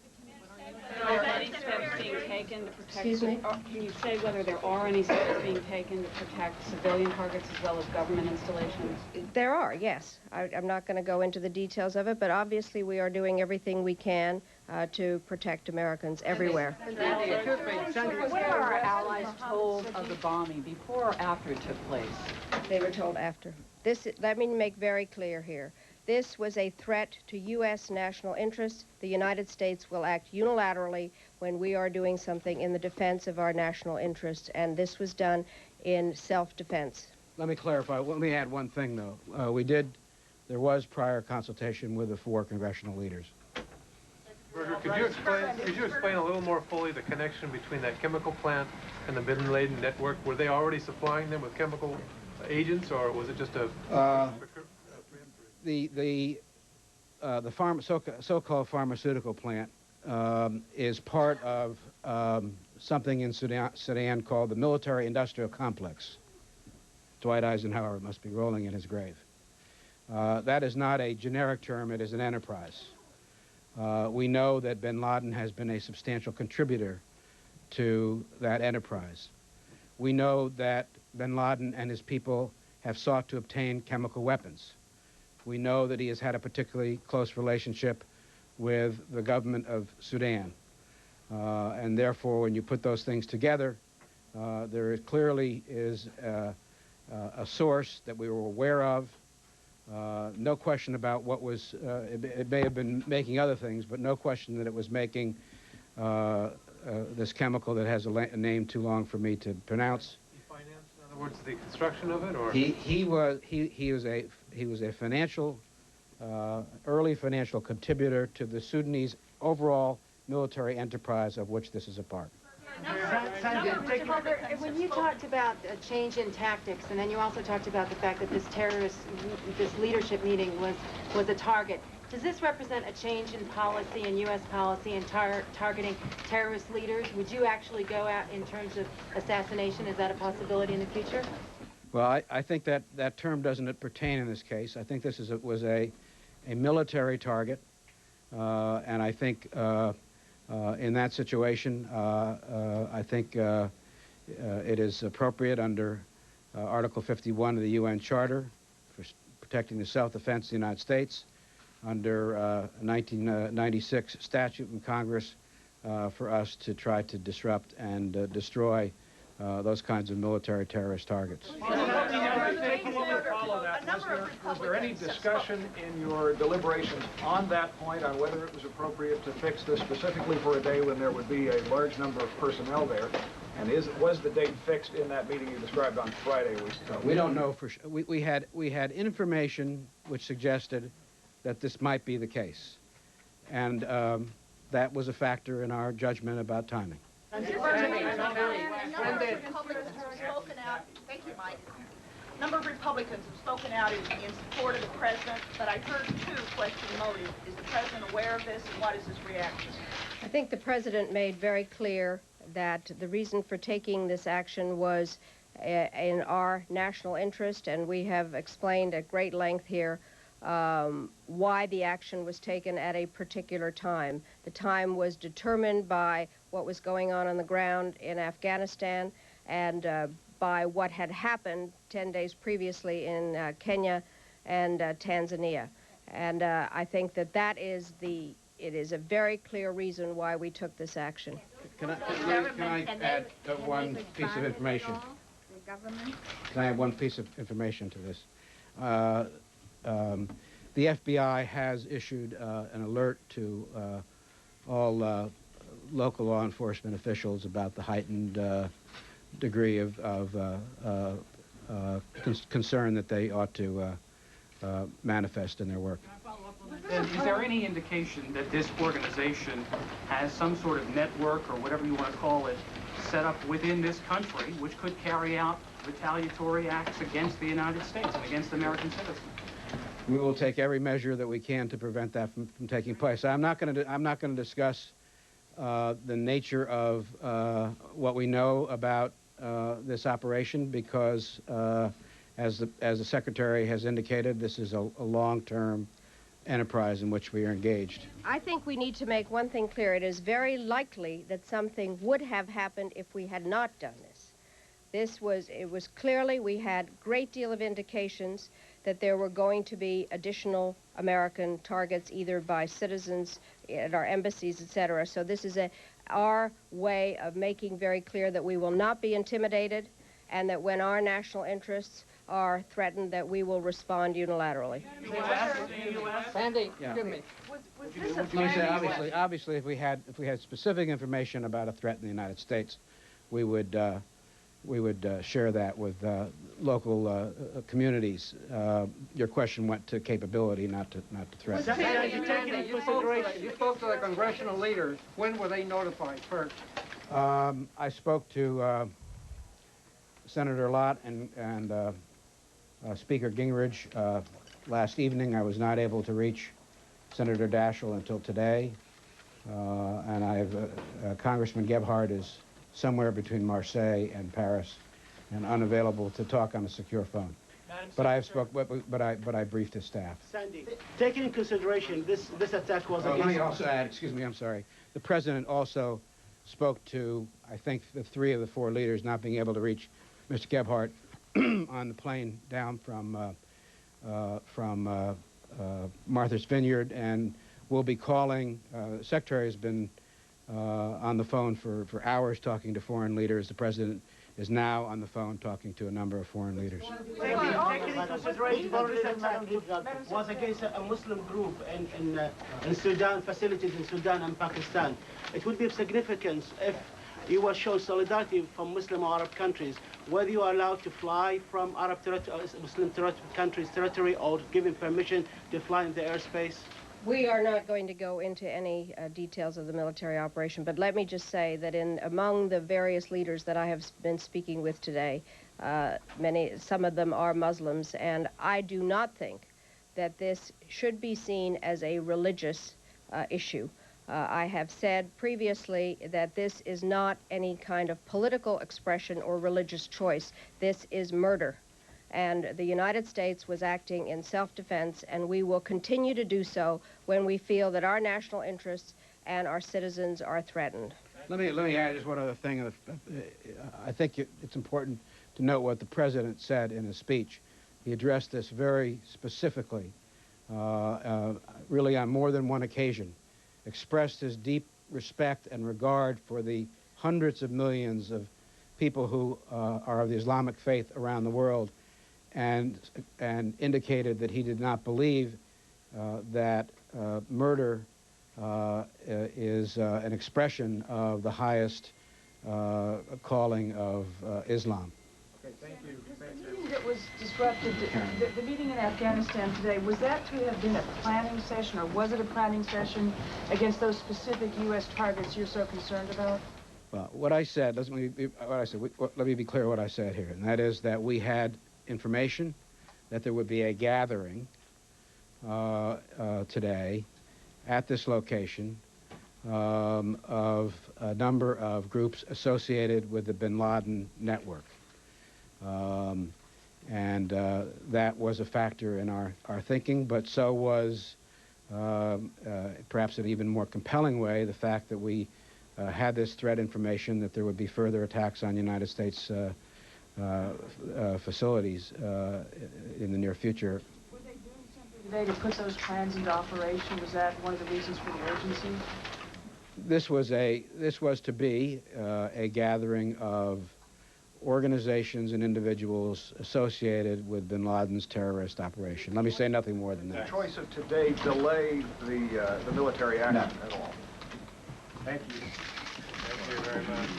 Are there any steps being taken to protect? Excuse me? Can you say whether there are any steps being taken to protect civilian targets as well as government installations? There are, yes. I'm not going to go into the details of it, but obviously we are doing everything we can to protect Americans everywhere. Where are our allies told of the bombing, before or after it took place? They were told after. Let me make very clear here. This was a threat to U.S. national interests. The United States will act unilaterally when we are doing something in the defense of our national interests, and this was done in self-defense. Let me clarify. Let me add one thing, though. There was prior consultation with the 4 congressional leaders. Berger, could you explain a little more fully the connection between that chemical plant and the Bin Laden network? Were they already supplying them with chemical agents, or was it just a... The so-called pharmaceutical plant is part of something in Sudan called the Military Industrial Complex. Dwight Eisenhower must be rolling in his grave. That is not a generic term, it is an enterprise. We know that bin Laden has been a substantial contributor to that enterprise. We know that bin Laden and his people have sought to obtain chemical weapons. We know that he has had a particularly close relationship with the government of Sudan. And therefore, when you put those things together, there clearly is a source that we were aware of. No question about what was, it may have been making other things, but no question that it was making this chemical that has a name too long for me to pronounce. He financed, in other words, the construction of it, or? He was a financial, early financial contributor to the Sudanese overall military enterprise of which this is a part. Mr. Berger, when you talked about a change in tactics, and then you also talked about the fact that this leadership meeting was a target, does this represent a change in policy, in U.S. policy, in targeting terrorist leaders? Would you actually go out in terms of assassination? Is that a possibility in the future? Well, I think that term doesn't pertain in this case. I think this was a military target, and I think in that situation, I think it is appropriate under Article 51 of the UN Charter for protecting the self-defense of the United States, under 1996 statute in Congress for us to try to disrupt and destroy those kinds of military terrorist targets. Was there any discussion in your deliberations on that point, on whether it was appropriate to fix this specifically for a day when there would be a large number of personnel there? And was the date fixed in that meeting you described on Friday? We don't know for sure. We had information which suggested that this might be the case, and that was a factor in our judgment about timing. Mr. Berger, a number of Republicans have spoken out. Thank you, Mike. A number of Republicans have spoken out in support of the president, but I heard 2 question motive. Is the president aware of this, and what is his reaction? I think the president made very clear that the reason for taking this action was in our national interest, and we have explained at great length here why the action was taken at a particular time. The time was determined by what was going on the ground in Afghanistan and by what had happened 10 days previously in Kenya and Tanzania. And I think that it is a very clear reason why we took this action. Can I add one piece of information? Can I add one piece of information to this? The FBI has issued an alert to all local law enforcement officials about the heightened degree of concern that they ought to manifest in their work. And is there any indication that this organization has some sort of network, or whatever you want to call it, set up within this country which could carry out retaliatory acts against the United States and against American citizens? We will take every measure that we can to prevent that from taking place. I'm not going to discuss the nature of what we know about this operation because, as the Secretary has indicated, this is a long-term enterprise in which we are engaged. I think we need to make one thing clear. It is very likely that something would have happened if we had not done this. It was clearly, we had a great deal of indications that there were going to be additional American targets, either by citizens at our embassies, etc. So this is our way of making very clear that we will not be intimidated and that when our national interests are threatened, that we will respond unilaterally. Sandy, Yeah. excuse me. Let me say, obviously, if we had specific information about a threat in the United States, we would share that with local communities. Your question went to capability, not to threat. You spoke to the congressional leaders. When were they notified first? I spoke to Senator Lott and Speaker Gingrich last evening. I was not able to reach Senator Daschle until today, and Congressman Gebhardt is somewhere between Marseille and Paris, and unavailable to talk on a secure phone. But I briefed his staff. Sandy, taking in consideration this attack was Let me also add, excuse me, I'm sorry. The President also spoke to, I think, the 3 of the 4 leaders not being able to reach Mr. Gebhardt on the plane down from Martha's Vineyard, and we'll be calling. The Secretary has been on the phone for hours talking to foreign leaders. The President is now on the phone talking to a number of foreign leaders. Taking in consideration that this attack was against a Muslim group in Sudan, facilities in Sudan and Pakistan, it would be of significance if you were shown solidarity from Muslim or Arab countries, whether you are allowed to fly from Muslim countries' territory or given permission to fly in the airspace. We are not going to go into any details of the military operation, but let me just say that among the various leaders that I have been speaking with today, some of them are Muslims, and I do not think that this should be seen as a religious issue. I have said previously that this is not any kind of political expression or religious choice. This is murder. And the United States was acting in self-defense, and we will continue to do so when we feel that our national interests and our citizens are threatened. Let me add just one other thing. I think it's important to note what the President said in his speech. He addressed this very specifically, really on more than one occasion, expressed his deep respect and regard for the hundreds of millions of people who are of the Islamic faith around the world, and indicated that he did not believe that murder is an expression of the highest calling of Islam. Okay, thank you. The meeting that was disrupted, the meeting in Afghanistan today, was that to have been a planning session, or was it a planning session against those specific U.S. targets you're so concerned about? Well, what I said, let me be clear what I said here, and that is that we had information that there would be a gathering today at this location of a number of groups associated with the bin Laden network. That was a factor in our thinking, but so was, perhaps in an even more compelling way, the fact that we had this threat information that there would be further attacks on United States facilities in the near future. Were they doing something today to put those plans into operation? Was that one of the reasons for the urgency? This was to be a gathering of organizations and individuals associated with bin Laden's terrorist operation. Let me say nothing more than that. The choice of today delay the military action at all? Thank you. Thank you very much.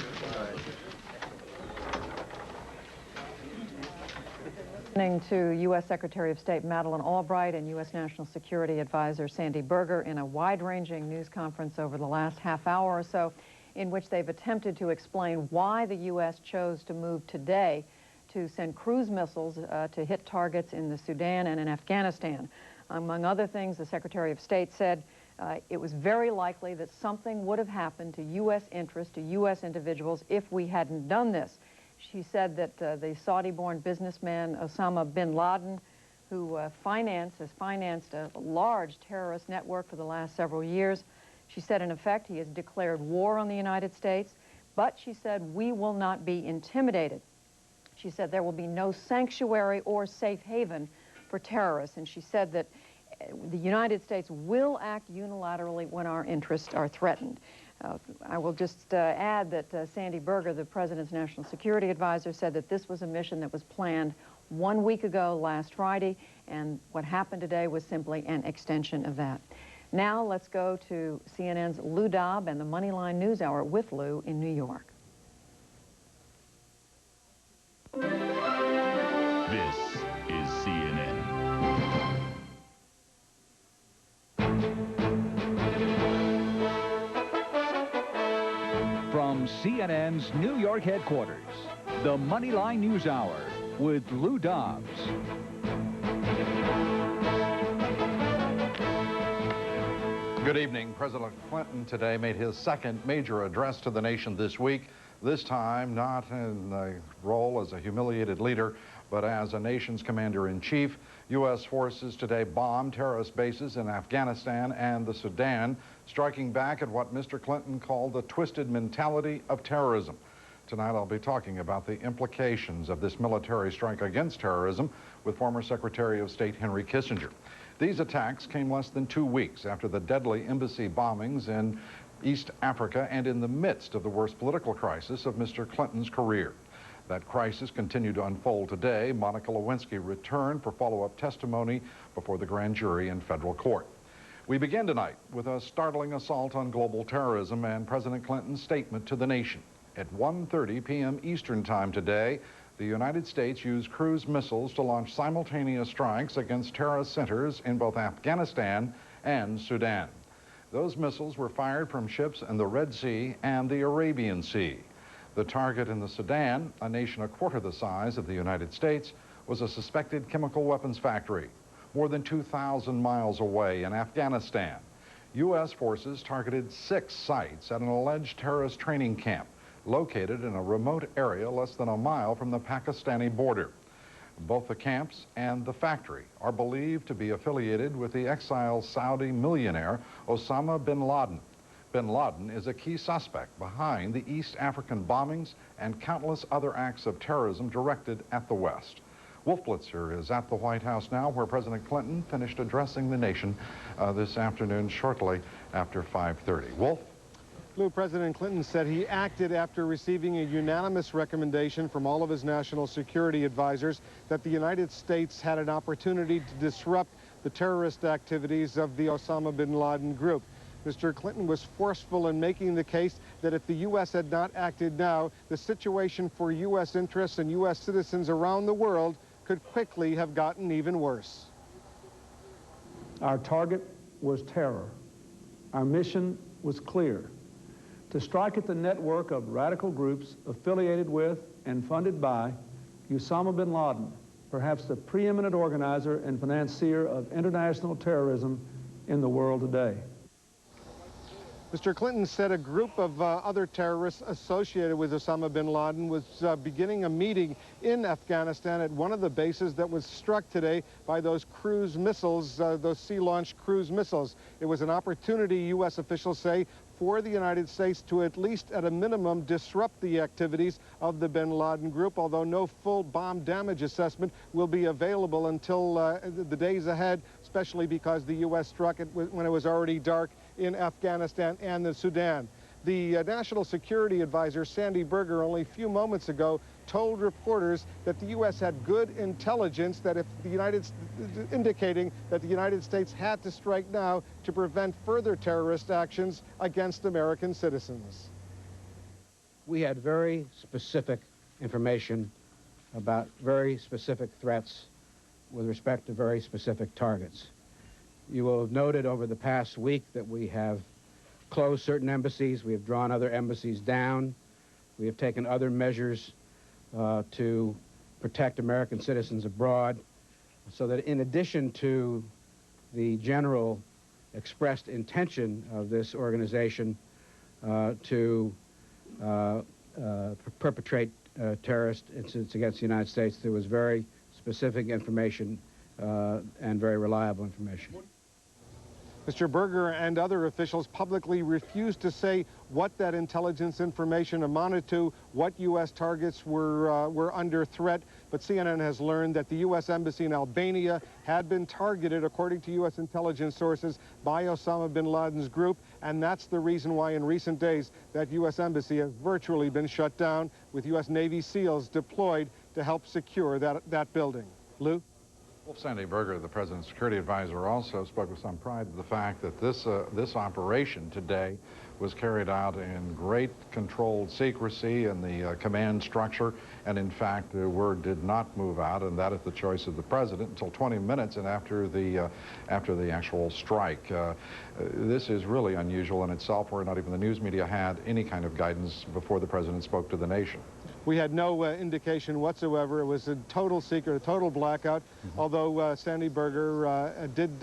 Listening to U.S. Secretary of State Madeleine Albright and U.S. National Security Advisor Sandy Berger in a wide-ranging news conference over the last half hour or so, in which they've attempted to explain why the U.S. chose to move today to send cruise missiles to hit targets in the Sudan and in Afghanistan. Among other things, the Secretary of State said it was very likely that something would have happened to U.S. interests, to U.S. individuals, if we hadn't done this. She said that the Saudi-born businessman Osama bin Laden, who has financed a large terrorist network for the last several years, she said, in effect, he has declared war on the United States, but she said, we will not be intimidated. She said there will be no sanctuary or safe haven for terrorists, and she said that the United States will act unilaterally when our interests are threatened. I will just add that Sandy Berger, the President's National Security Advisor, said that this was a mission that was planned 1 week ago last Friday, and what happened today was simply an extension of that. Now let's go to CNN's Lou Dobb and the Moneyline News Hour with Lou in New York. This is CNN. From CNN's New York headquarters, the Moneyline News Hour with Lou Dobbs. Good evening. President Clinton today made his second major address to the nation this week, this time not in a role as a humiliated leader, but as a nation's commander-in-chief. U.S. forces today bombed terrorist bases in Afghanistan and the Sudan, striking back at what Mr. Clinton called the twisted mentality of terrorism. Tonight I'll be talking about the implications of this military strike against terrorism with former Secretary of State Henry Kissinger. These attacks came less than 2 weeks after the deadly embassy bombings in East Africa and in the midst of the worst political crisis of Mr. Clinton's career. That crisis continued to unfold today. Monica Lewinsky returned for follow-up testimony before the grand jury in federal court. We begin tonight with a startling assault on global terrorism and President Clinton's statement to the nation. At 1:30 p.m. Eastern Time today, the United States used cruise missiles to launch simultaneous strikes against terrorist centers in both Afghanistan and Sudan. Those missiles were fired from ships in the Red Sea and the Arabian Sea. The target in the Sudan, a nation a quarter the size of the United States, was a suspected chemical weapons factory. More than 2,000 miles away in Afghanistan, U.S. forces targeted 6 sites at an alleged terrorist training camp located in a remote area less than a mile from the Pakistani border. Both the camps and the factory are believed to be affiliated with the exiled Saudi millionaire Osama bin Laden. Bin Laden is a key suspect behind the East African bombings and countless other acts of terrorism directed at the West. Wolf Blitzer is at the White House now, where President Clinton finished addressing the nation this afternoon shortly after 5:30. Wolf? Lou, President Clinton said he acted after receiving a unanimous recommendation from all of his national security advisors that the United States had an opportunity to disrupt the terrorist activities of the Osama bin Laden group. Mr. Clinton was forceful in making the case that if the U.S. had not acted now, the situation for U.S. interests and U.S. citizens around the world could quickly have gotten even worse. Our target was terror. Our mission was clear: to strike at the network of radical groups affiliated with and funded by Osama bin Laden, perhaps the preeminent organizer and financier of international terrorism in the world today. Mr. Clinton said a group of other terrorists associated with Osama bin Laden was beginning a meeting in Afghanistan at one of the bases that was struck today by those cruise missiles, those sea-launched cruise missiles. It was an opportunity, U.S. officials say, for the United States to at least at a minimum disrupt the activities of the bin Laden group, although no full bomb damage assessment will be available until the days ahead, especially because the U.S. struck it when it was already dark in Afghanistan and the Sudan. The National Security Advisor, Sandy Berger, only a few moments ago told reporters that the U.S. had good intelligence that if the indicating that the United States had to strike now to prevent further terrorist actions against American citizens. We had very specific information about very specific threats with respect to very specific targets. You will have noted over the past week that we have closed certain embassies, we have drawn other embassies down, we have taken other measures to protect American citizens abroad, so that in addition to the general expressed intention of this organization to perpetrate terrorist incidents against the United States. There was very specific information and very reliable information. Mr. Berger and other officials publicly refused to say what that intelligence information amounted to, what U.S. targets were under threat, but CNN has learned that the U.S. Embassy in Albania had been targeted, according to U.S. intelligence sources, by Osama bin Laden's group, and that's the reason why in recent days that U.S. Embassy has virtually been shut down, with U.S. Navy SEALs deployed to help secure that building. Lou? Wolf Sandy Berger, the President's security advisor, also spoke with some pride of the fact that this operation today was carried out in great controlled secrecy in the command structure, and in fact, the word did not move out, and that at the choice of the President until 20 minutes and after the actual strike. This is really unusual in itself, where not even the news media had any kind of guidance before the President spoke to the nation. We had no indication whatsoever. It was a total secret, a total blackout, although Sandy Berger did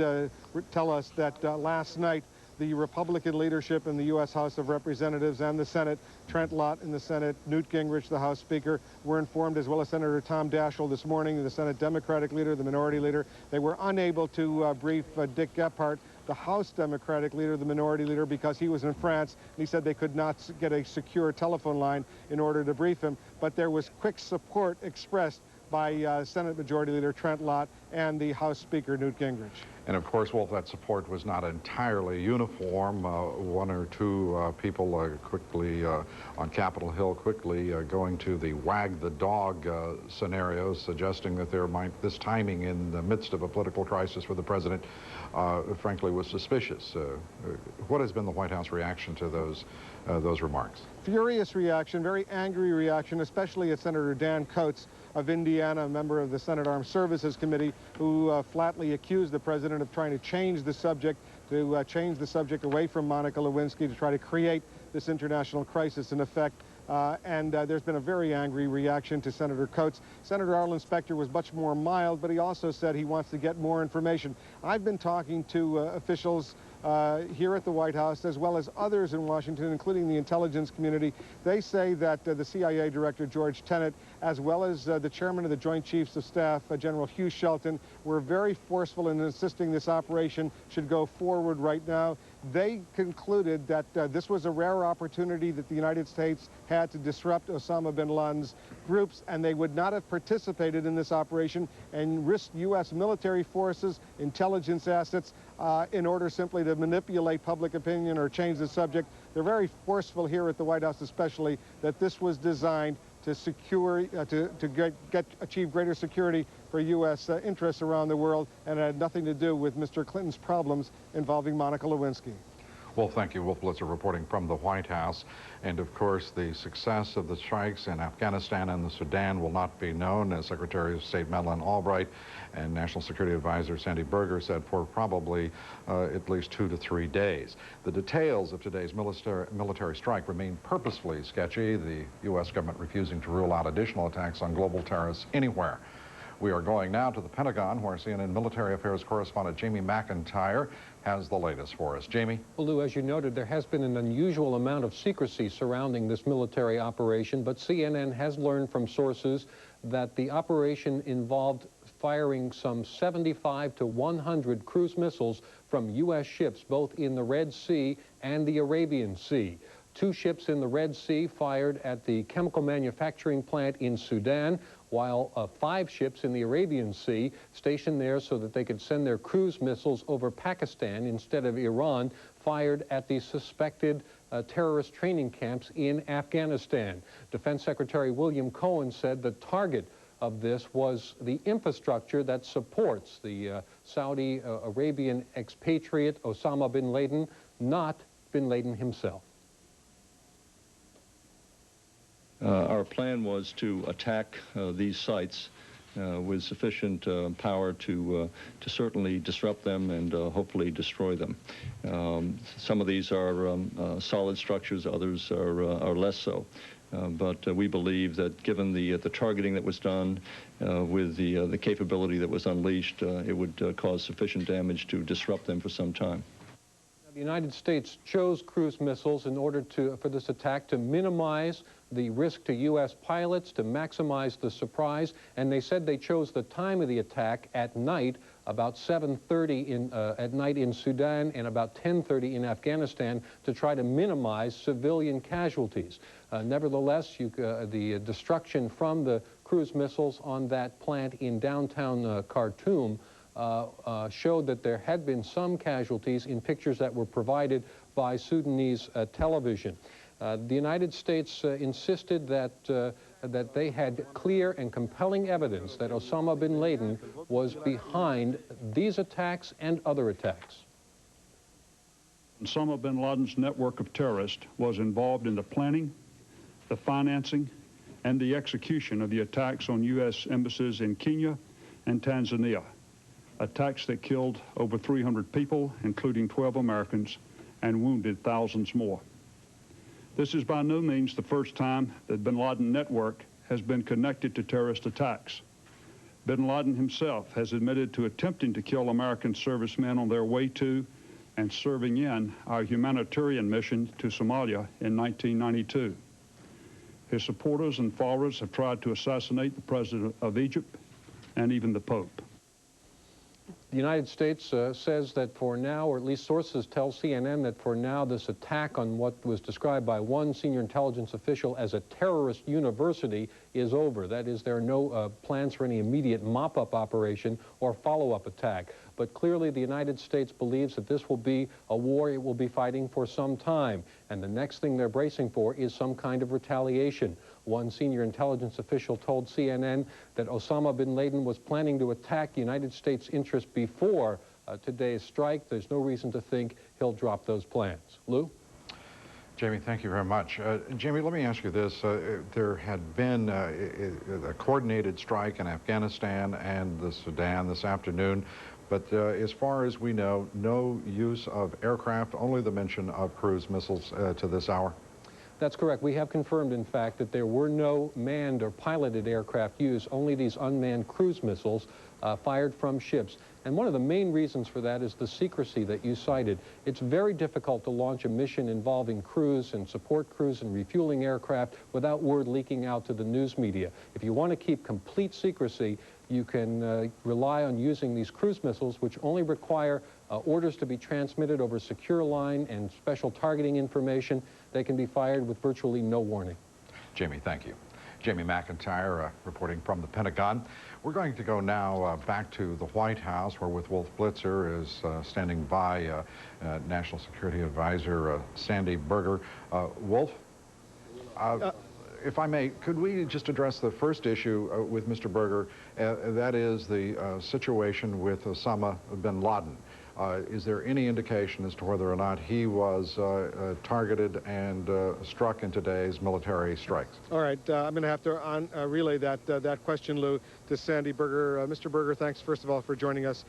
tell us that last night the Republican leadership in the U.S. House of Representatives and the Senate, Trent Lott in the Senate, Newt Gingrich, the House Speaker, were informed, as well as Senator Tom Daschle this morning, the Senate Democratic leader, the minority leader. They were unable to brief Dick Gephardt, the House Democratic leader, the minority leader, because he was in France, and he said they could not get a secure telephone line in order to brief him. But there was quick support expressed by Senate Majority Leader Trent Lott and the House Speaker Newt Gingrich. And of course, Wolf, that support was not entirely uniform. One or two people quickly on Capitol Hill going to the wag the dog scenarios, suggesting that this timing in the midst of a political crisis for the President, frankly, was suspicious. What has been the White House reaction to those remarks? Furious reaction, very angry reaction, especially at Senator Dan Coats of Indiana, a member of the Senate Armed Services Committee, who flatly accused the President of trying to change the subject, away from Monica Lewinsky, to try to create this international crisis in effect. There's been a very angry reaction to Senator Coats. Senator Arlen Specter was much more mild, but he also said he wants to get more information. I've been talking to officials here at the White House, as well as others in Washington, including the intelligence community. They say that the CIA Director, George Tenet, as well as the Chairman of the Joint Chiefs of Staff, General Hugh Shelton, were very forceful in insisting this operation should go forward right now. They concluded that this was a rare opportunity that the United States had to disrupt Osama bin Laden's groups, and they would not have participated in this operation and risked U.S. military forces, intelligence assets, in order simply to manipulate public opinion or change the subject. They're very forceful here at the White House, especially, that this was designed to secure, achieve greater security for U.S. Interests around the world, and it had nothing to do with Mr. Clinton's problems involving Monica Lewinsky. Well, thank you. Wolf Blitzer reporting from the White House. And of course, the success of the strikes in Afghanistan and the Sudan will not be known, as Secretary of State Madeleine Albright and National Security Advisor Sandy Berger said, for probably at least 2 to 3 days. The details of today's military strike remain purposefully sketchy, the U.S. government refusing to rule out additional attacks on global terrorists anywhere. We are going now to the Pentagon, where CNN military affairs correspondent Jamie McIntyre has the latest for us. Jamie? Well, Lou, as you noted, there has been an unusual amount of secrecy surrounding this military operation, but CNN has learned from sources that the operation involved firing some 75 to 100 cruise missiles from U.S. ships, both in the Red Sea and the Arabian Sea. 2 ships in the Red Sea fired at the chemical manufacturing plant in Sudan, while 5 ships in the Arabian Sea stationed there so that they could send their cruise missiles over Pakistan instead of Iran, fired at the suspected terrorist training camps in Afghanistan. Defense Secretary William Cohen said the target of this was the infrastructure that supports the Saudi Arabian expatriate Osama bin Laden, not bin Laden himself. Our plan was to attack these sites with sufficient power to certainly disrupt them and hopefully destroy them. Some of these are solid structures, others are less so. But we believe that given the targeting that was done with the capability that was unleashed, it would cause sufficient damage to disrupt them for some time. The United States chose cruise missiles in order for this attack to minimize the risk to U.S. pilots, to maximize the surprise, and they said they chose the time of the attack at night, about 7:30 at night in Sudan and about 10:30 in Afghanistan, to try to minimize civilian casualties. Nevertheless, the destruction from the cruise missiles on that plant in downtown Khartoum showed that there had been some casualties in pictures that were provided by Sudanese television. The United States insisted that they had clear and compelling evidence that Osama bin Laden was behind these attacks and other attacks. Osama bin Laden's network of terrorists was involved in the planning, the financing, and the execution of the attacks on U.S. embassies in Kenya and Tanzania. Attacks that killed over 300 people, including 12 Americans, and wounded thousands more. This is by no means the first time that bin Laden network has been connected to terrorist attacks. Bin Laden himself has admitted to attempting to kill American servicemen on their way to and serving in our humanitarian mission to Somalia in 1992. His supporters and followers have tried to assassinate the President of Egypt and even the Pope. The United States says that for now, or at least sources tell CNN that for now, this attack on what was described by one senior intelligence official as a terrorist university is over. That is, there are no plans for any immediate mop-up operation or follow-up attack. But clearly, the United States believes that this will be a war it will be fighting for some time. And the next thing they're bracing for is some kind of retaliation. One senior intelligence official told CNN that Osama bin Laden was planning to attack United States interests before today's strike. There's no reason to think he'll drop those plans. Lou? Jamie, thank you very much. Jamie, let me ask you this. There had been a coordinated strike in Afghanistan and the Sudan this afternoon, but as far as we know, no use of aircraft, only the mention of cruise missiles to this hour. That's correct. We have confirmed, in fact, that there were no manned or piloted aircraft used, only these unmanned cruise missiles fired from ships. And one of the main reasons for that is the secrecy that you cited. It's very difficult to launch a mission involving crews and support crews and refueling aircraft without word leaking out to the news media. If you want to keep complete secrecy, you can rely on using these cruise missiles, which only require orders to be transmitted over secure line and special targeting information. They can be fired with virtually no warning. Jamie, thank you. Jamie McIntyre reporting from the Pentagon. We're going to go now back to the White House, where with Wolf Blitzer is standing by National Security Advisor Sandy Berger. Wolf, if I may, could we just address the first issue with Mr. Berger, that is the situation with Osama bin Laden. Is there any indication as to whether or not he was targeted and struck in today's military strikes? All right, I'm going to have to relay that question, Lou, to Sandy Berger. Mr. Berger, thanks first of all for joining us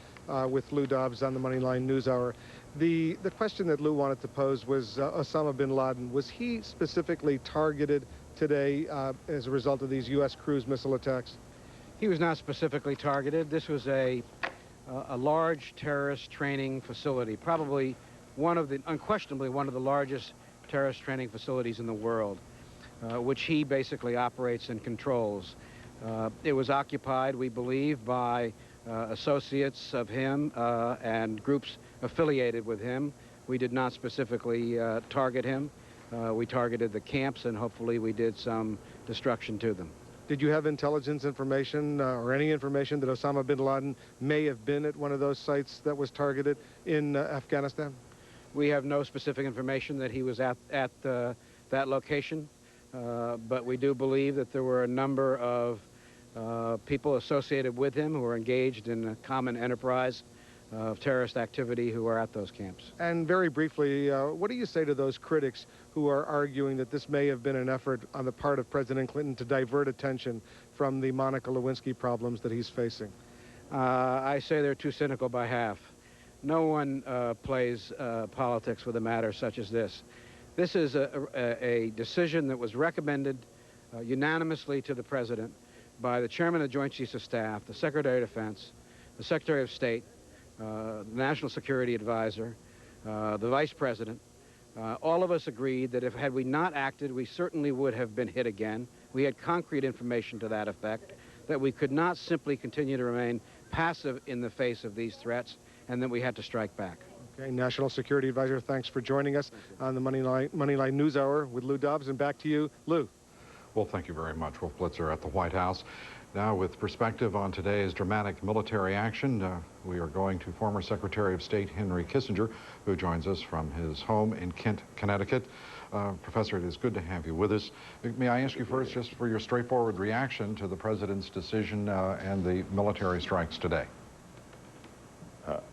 with Lou Dobbs on the Moneyline News Hour. The question that Lou wanted to pose was Osama bin Laden. Was he specifically targeted today as a result of these U.S. cruise missile attacks? He was not specifically targeted. This was a large terrorist training facility, probably unquestionably one of the largest terrorist training facilities in the world, which he basically operates and controls. It was occupied, we believe, by associates of him and groups affiliated with him. We did not specifically target him. We targeted the camps, and hopefully we did some destruction to them. Did you have intelligence information or any information that Osama bin Laden may have been at one of those sites that was targeted in Afghanistan? We have no specific information that he was at that location, but we do believe that there were a number of people associated with him who were engaged in a common enterprise of terrorist activity who are at those camps. And very briefly, what do you say to those critics who are arguing that this may have been an effort on the part of President Clinton to divert attention from the Monica Lewinsky problems that he's facing? I say they're too cynical by half. No one plays politics with a matter such as this. This is a decision that was recommended unanimously to the President by the Chairman of the Joint Chiefs of Staff, the Secretary of Defense, the Secretary of State, the National Security Advisor, the Vice President. All of us agreed that had we not acted, we certainly would have been hit again. We had concrete information to that effect, that we could not simply continue to remain passive in the face of these threats, and that we had to strike back. Okay, National Security Advisor, thanks for joining us on the Moneyline News Hour with Lou Dobbs. And back to you, Lou. Well, thank you very much, Wolf Blitzer at the White House. Now, with perspective on today's dramatic military action, we are going to former Secretary of State Henry Kissinger, who joins us from his home in Kent, Connecticut. Professor, it is good to have you with us. May I ask you first just for your straightforward reaction to the President's decision and the military strikes today?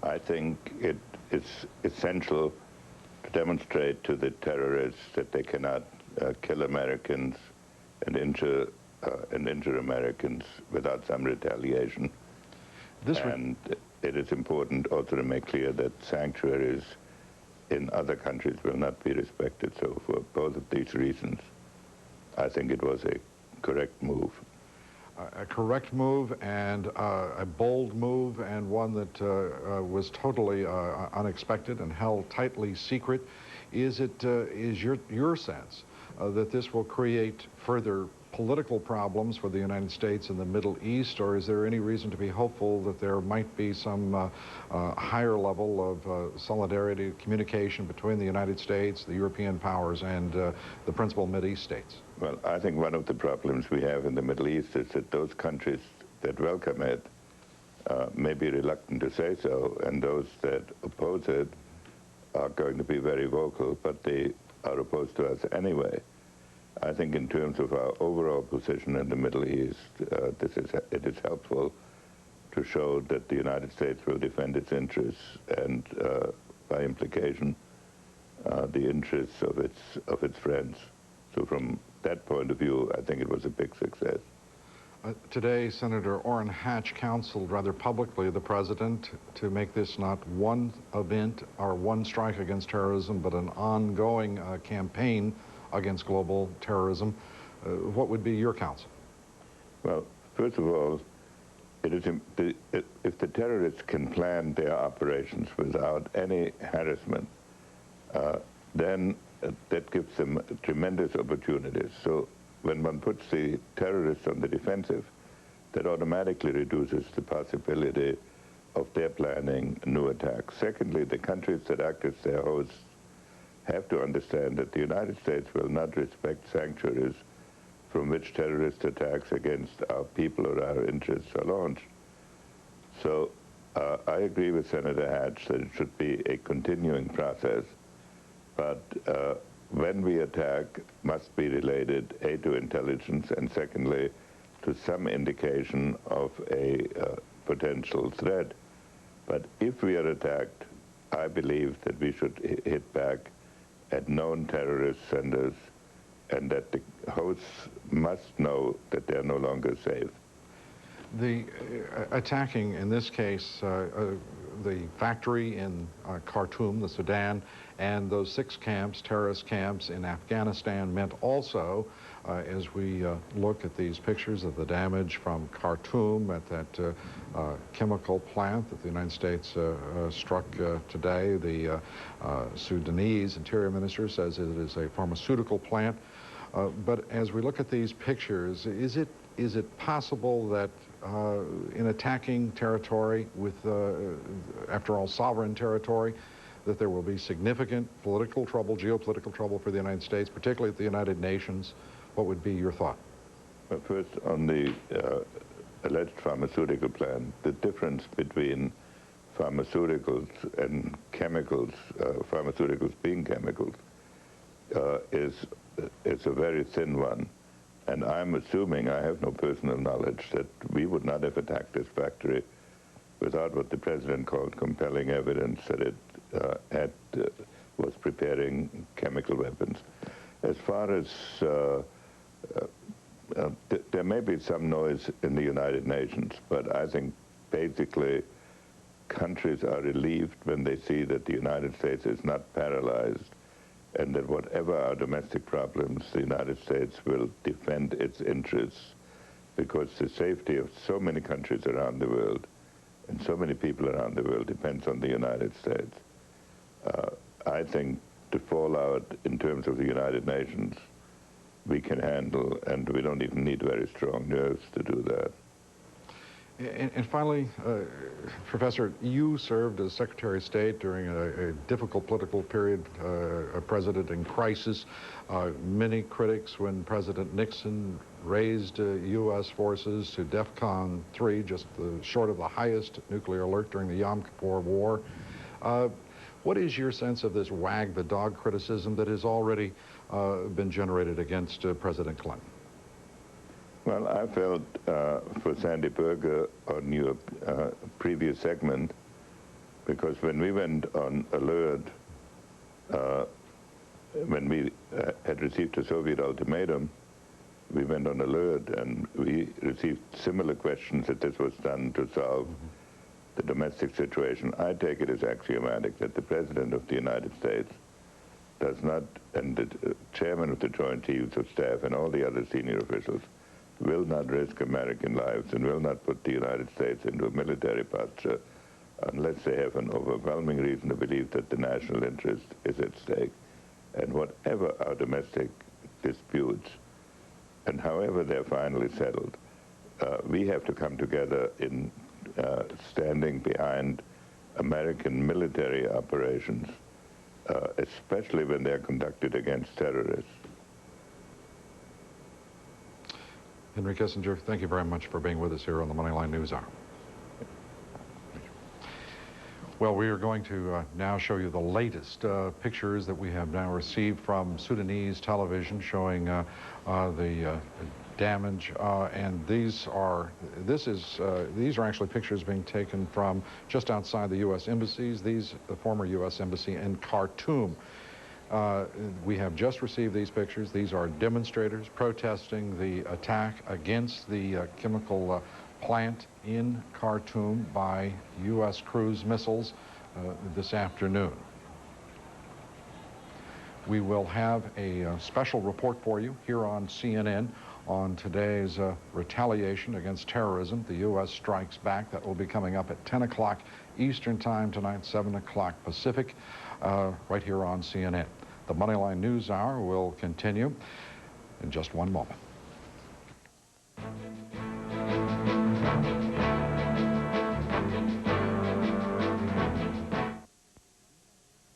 I think it's essential to demonstrate to the terrorists that they cannot kill Americans and injure Americans without some retaliation. And it is important also to make clear that sanctuaries in other countries will not be respected. So for both of these reasons, I think it was a correct move. A correct move and a bold move, and one that was totally unexpected and held tightly secret. Is your sense that this will create further political problems for the United States in the Middle East, or is there any reason to be hopeful that there might be some higher level of solidarity, communication between the United States, the European powers, and the principal Mideast states? Well, I think one of the problems we have in the Middle East is that those countries that welcome it may be reluctant to say so, and those that oppose it are going to be very vocal, but they are opposed to us anyway. I think in terms of our overall position in the Middle East, it is helpful to show that the United States will defend its interests and, by implication, the interests of its friends. So from that point of view, I think it was a big success. Today, Senator Orrin Hatch counseled rather publicly the President to make this not one event or one strike against terrorism, but an ongoing campaign against global terrorism. What would be your counsel? Well, first of all, if the terrorists can plan their operations without any harassment, then that gives them tremendous opportunities. So when one puts the terrorists on the defensive, that automatically reduces the possibility of their planning new attacks. Secondly, the countries that act as their hosts have to understand that the United States will not respect sanctuaries from which terrorist attacks against our people or our interests are launched. So I agree with Senator Hatch that it should be a continuing process, but when we attack must be related, A, to intelligence, and secondly, to some indication of a potential threat. But if we are attacked, I believe that we should hit back at known terrorist centers, and that the hosts must know that they're no longer safe. The attacking, in this case, the factory in Khartoum, the Sudan, and those 6 camps, terrorist camps in Afghanistan, meant also, as we look at these pictures of the damage from Khartoum at that chemical plant that the United States struck today, the Sudanese Interior Minister says it is a pharmaceutical plant. But as we look at these pictures, is it possible that in attacking territory with, after all, sovereign territory, that there will be significant political trouble, geopolitical trouble for the United States, particularly at the United Nations? What would be your thought? Well, first, on the alleged pharmaceutical plant, the difference between pharmaceuticals and chemicals, pharmaceuticals being chemicals, is a very thin one. And I'm assuming, I have no personal knowledge, that we would not have attacked this factory without what the President called compelling evidence that it was preparing chemical weapons. As far as, there may be some noise in the United Nations, but I think basically countries are relieved when they see that the United States is not paralyzed and that whatever our domestic problems, the United States will defend its interests, because the safety of so many countries around the world and so many people around the world depends on the United States. I think the fallout in terms of the United Nations we can handle, and we don't even need very strong nerves to do that. And finally, Professor, you served as Secretary of State during a difficult political period, a president in crisis. Many critics, when President Nixon raised U.S. forces to DEFCON 3, just short of the highest nuclear alert during the Yom Kippur War. What is your sense of this wag the dog criticism that has already been generated against President Clinton? Well, I felt for Sandy Berger on your previous segment, because when we went on alert, when we had received a Soviet ultimatum, we went on alert and we received similar questions that this was done to solve the domestic situation. I take it as axiomatic that the President of the United States does not, and the Chairman of the Joint Chiefs of Staff and all the other senior officials, will not risk American lives and will not put the United States into a military posture unless they have an overwhelming reason to believe that the national interest is at stake. And whatever our domestic disputes, and however they're finally settled, we have to come together in standing behind American military operations, especially when they're conducted against terrorists. Henry Kissinger, thank you very much for being with us here on the Moneyline News Hour. Well, we are going to now show you the latest pictures that we have now received from Sudanese television showing the damage, and these are actually pictures being taken from just outside the U.S. embassies. These, the former U.S. embassy in Khartoum. We have just received these pictures. These are demonstrators protesting the attack against the chemical plant in Khartoum by U.S. cruise missiles this afternoon. We will have a special report for you here on CNN on today's retaliation against terrorism. The U.S. strikes back. That will be coming up at 10 o'clock Eastern Time tonight, 7 o'clock Pacific, right here on CNN. The Moneyline News Hour will continue in just one moment.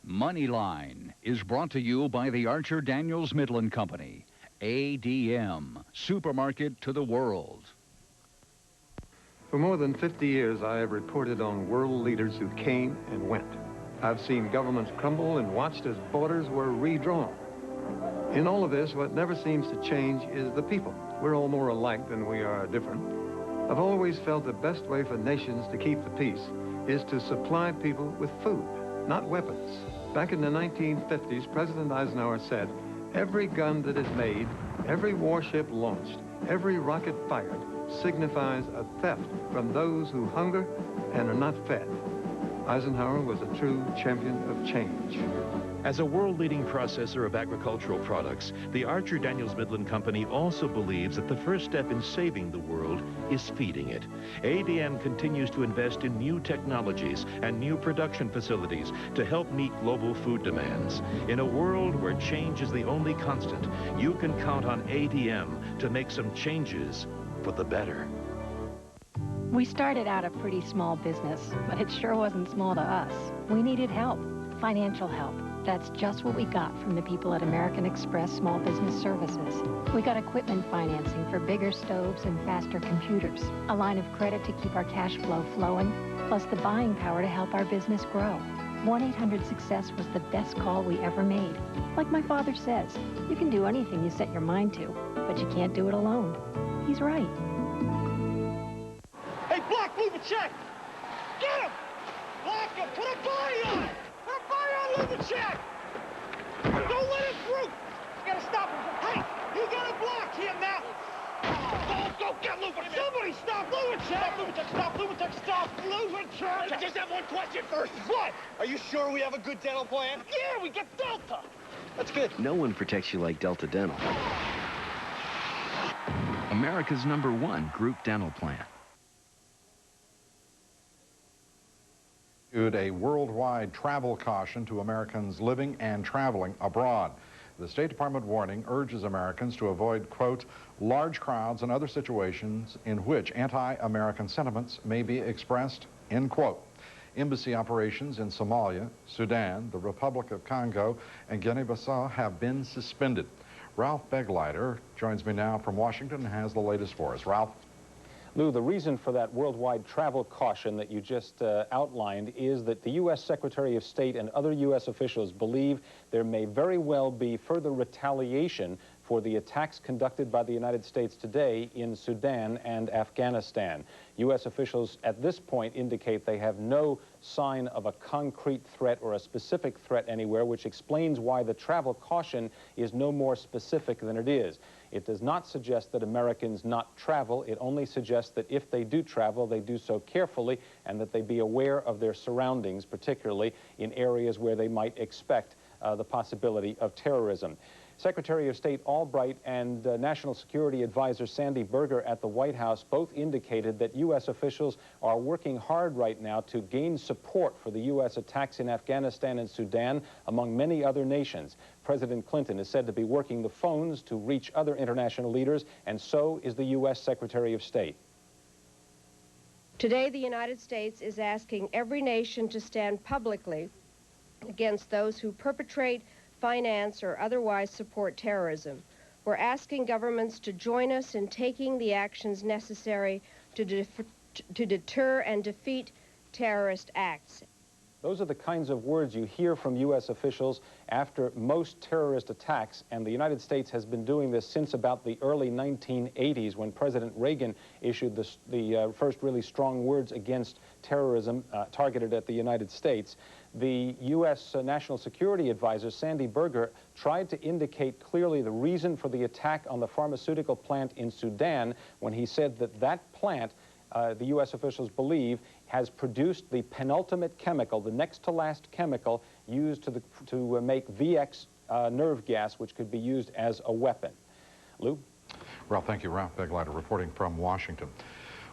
Moneyline is brought to you by the Archer Daniels Midland Company. ADM, supermarket to the world. For more than 50 years, I have reported on world leaders who came and went. I've seen governments crumble and watched as borders were redrawn. In all of this, what never seems to change is the people. We're all more alike than we are different. I've always felt the best way for nations to keep the peace is to supply people with food, not weapons. Back in the 1950s, President Eisenhower said, every gun that is made, every warship launched, every rocket fired signifies a theft from those who hunger and are not fed. Eisenhower was a true champion of change. As a world-leading processor of agricultural products, the Archer Daniels Midland Company also believes that the first step in saving the world is feeding it. ADM continues to invest in new technologies and new production facilities to help meet global food demands. In a world where change is the only constant, you can count on ADM to make some changes for the better. We started out a pretty small business, but it sure wasn't small to us. We needed help, financial help. That's just what we got from the people at American Express Small Business Services. We got equipment financing for bigger stoves and faster computers, a line of credit to keep our cash flow flowing, plus the buying power to help our business grow. 1-800-SUCCESS was the best call we ever made. Like my father says, you can do anything you set your mind to, but you can't do it alone. He's right. Hey, Black, move a check! Get him! Black, put a body on it! Put a body on Lubacek! Don't let him through! You gotta stop him. Hey, you gotta block him now! Go get Lubacek! Somebody stop Lubacek! Stop Lubacek! Stop Lubacek! Stop Lubacek! I just have one question first. What? Are you sure we have a good dental plan? Yeah, we get Delta! That's good. No one protects you like Delta Dental. America's #1 group dental plan. Issued a worldwide travel caution to Americans living and traveling abroad. The State Department warning urges Americans to avoid, quote, large crowds and other situations in which anti-American sentiments may be expressed, end quote. Embassy operations in Somalia, Sudan, the Republic of Congo, and Guinea-Bissau have been suspended. Ralph Begleiter joins me now from Washington and has the latest for us. Ralph? Lou, the reason for that worldwide travel caution that you just outlined is that the U.S. Secretary of State and other U.S. officials believe there may very well be further retaliation for the attacks conducted by the United States today in Sudan and Afghanistan. U.S. officials at this point indicate they have no sign of a concrete threat or a specific threat anywhere, which explains why the travel caution is no more specific than it is. It does not suggest that Americans not travel. It only suggests that if they do travel, they do so carefully and that they be aware of their surroundings, particularly in areas where they might expect the possibility of terrorism. Secretary of State Albright and National Security Advisor Sandy Berger at the White House both indicated that U.S. officials are working hard right now to gain support for the U.S. attacks in Afghanistan and Sudan, among many other nations. President Clinton is said to be working the phones to reach other international leaders, and so is the U.S. Secretary of State. Today, the United States is asking every nation to stand publicly against those who perpetrate, finance, or otherwise support terrorism. We're asking governments to join us in taking the actions necessary to deter and defeat terrorist acts. Those are the kinds of words you hear from U.S. officials after most terrorist attacks, and the United States has been doing this since about the early 1980s when President Reagan issued the first really strong words against terrorism targeted at the United States. The U.S. National Security Advisor, Sandy Berger, tried to indicate clearly the reason for the attack on the pharmaceutical plant in Sudan when he said that that plant, the U.S. officials believe, has produced the penultimate chemical, the next-to-last chemical used to make VX nerve gas, which could be used as a weapon. Lou? Ralph, thank you. Ralph Begleiter reporting from Washington.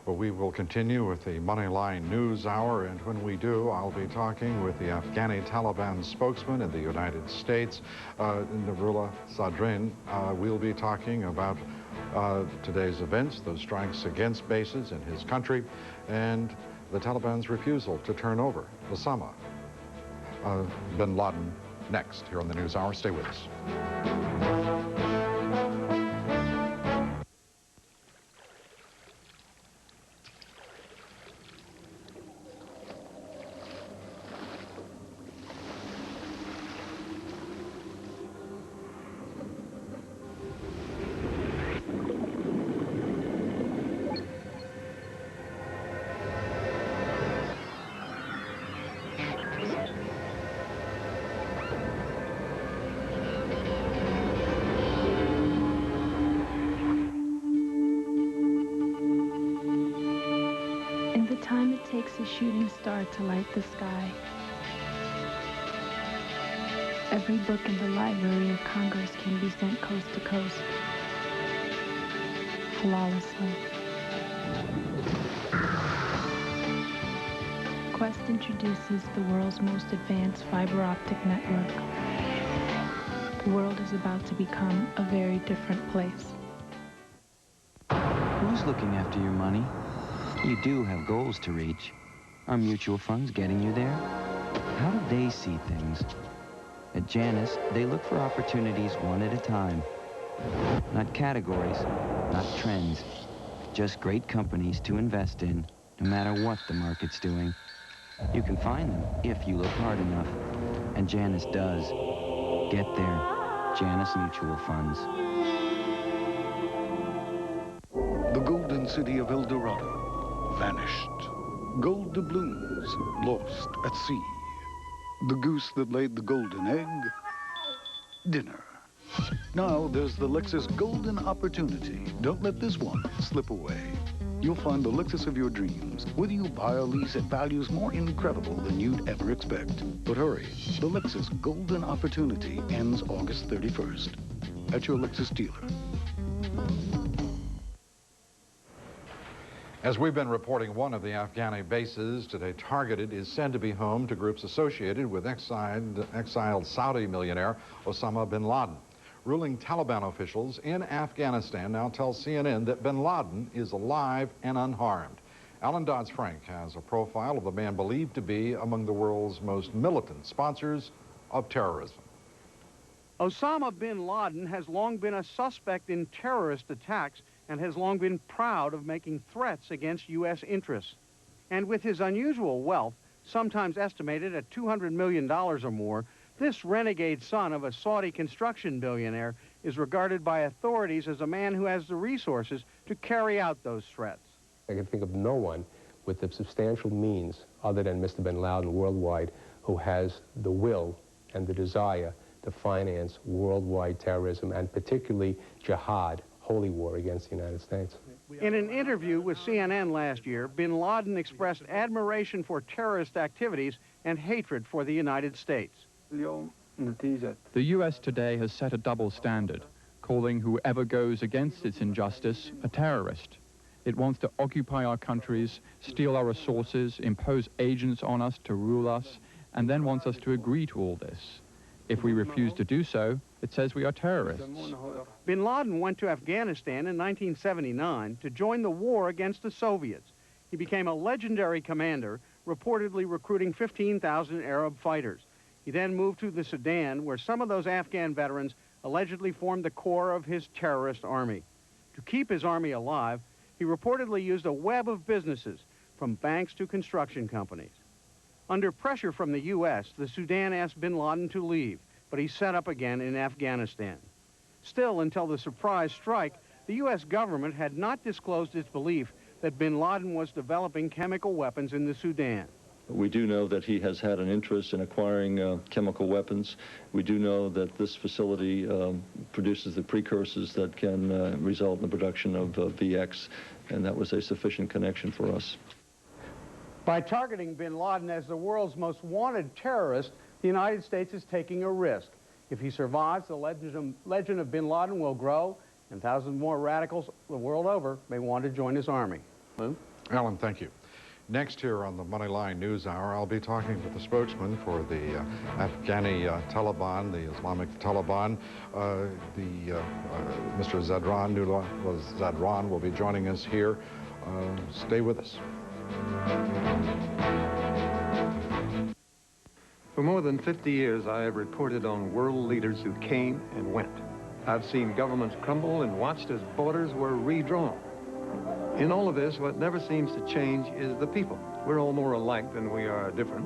Well, we will continue with the Moneyline News Hour, and when we do, I'll be talking with the Afghani Taliban spokesman in the United States, Nabiullah Sadrin. We'll be talking about today's events, those strikes against bases in his country, and the Taliban's refusal to turn over Osama bin Laden next here on the News Hour. Stay with us. Takes a shooting star to light the sky. Every book in the Library of Congress can be sent coast to coast, flawlessly. Qwest introduces the world's most advanced fiber optic network. The world is about to become a very different place. Who's looking after your money? You do have goals to reach. Are mutual funds getting you there? How do they see things? At Janus, they look for opportunities one at a time. Not categories, not trends. Just great companies to invest in, no matter what the market's doing. You can find them if you look hard enough. And Janus does. Get there. Janus Mutual Funds. The golden city of El Dorado vanished. Gold doubloons lost at sea. The goose that laid the golden egg, dinner. Now there's the Lexus Golden Opportunity. Don't let this one slip away. You'll find the Lexus of your dreams, whether you buy or lease at values more incredible than you'd ever expect. But hurry, the Lexus Golden Opportunity ends August 31st at your Lexus dealer. As we've been reporting, one of the Afghani bases today targeted is said to be home to groups associated with exiled Saudi millionaire Osama bin Laden. Ruling Taliban officials in Afghanistan now tell CNN that bin Laden is alive and unharmed. Alan Dodds-Frank has a profile of the man believed to be among the world's most militant sponsors of terrorism. Osama bin Laden has long been a suspect in terrorist attacks and has long been proud of making threats against U.S. interests. And with his unusual wealth, sometimes estimated at $200 million or more, this renegade son of a Saudi construction billionaire is regarded by authorities as a man who has the resources to carry out those threats. I can think of no one with the substantial means other than Mr. bin Laden worldwide who has the will and the desire to finance worldwide terrorism and particularly jihad, holy war against the United States. In an interview with CNN last year, bin Laden expressed admiration for terrorist activities and hatred for the United States. The U.S. today has set a double standard, calling whoever goes against its injustice a terrorist. It wants to occupy our countries, steal our resources, impose agents on us to rule us, and then wants us to agree to all this. If we refuse to do so, it says we are terrorists. Bin Laden went to Afghanistan in 1979 to join the war against the Soviets. He became a legendary commander, reportedly recruiting 15,000 Arab fighters. He then moved to the Sudan, where some of those Afghan veterans allegedly formed the core of his terrorist army. To keep his army alive, he reportedly used a web of businesses, from banks to construction companies. Under pressure from the U.S., the Sudan asked bin Laden to leave, but he set up again in Afghanistan. Still, until the surprise strike, the U.S. government had not disclosed its belief that bin Laden was developing chemical weapons in the Sudan. We do know that he has had an interest in acquiring chemical weapons. We do know that this facility produces the precursors that can result in the production of VX, and that was a sufficient connection for us. By targeting bin Laden as the world's most wanted terrorist, the United States is taking a risk. If he survives, the legend of bin Laden will grow, and thousands more radicals the world over may want to join his army. Lou? Alan, thank you. Next here on the Moneyline News Hour, I'll be talking with the spokesman for the Afghani Taliban, the Islamic Taliban. Mr. Zadran will be joining us here. Stay with us. For more than 50 years, I have reported on world leaders who came and went. I've seen governments crumble and watched as borders were redrawn. In all of this, what never seems to change is the people. We're all more alike than we are different.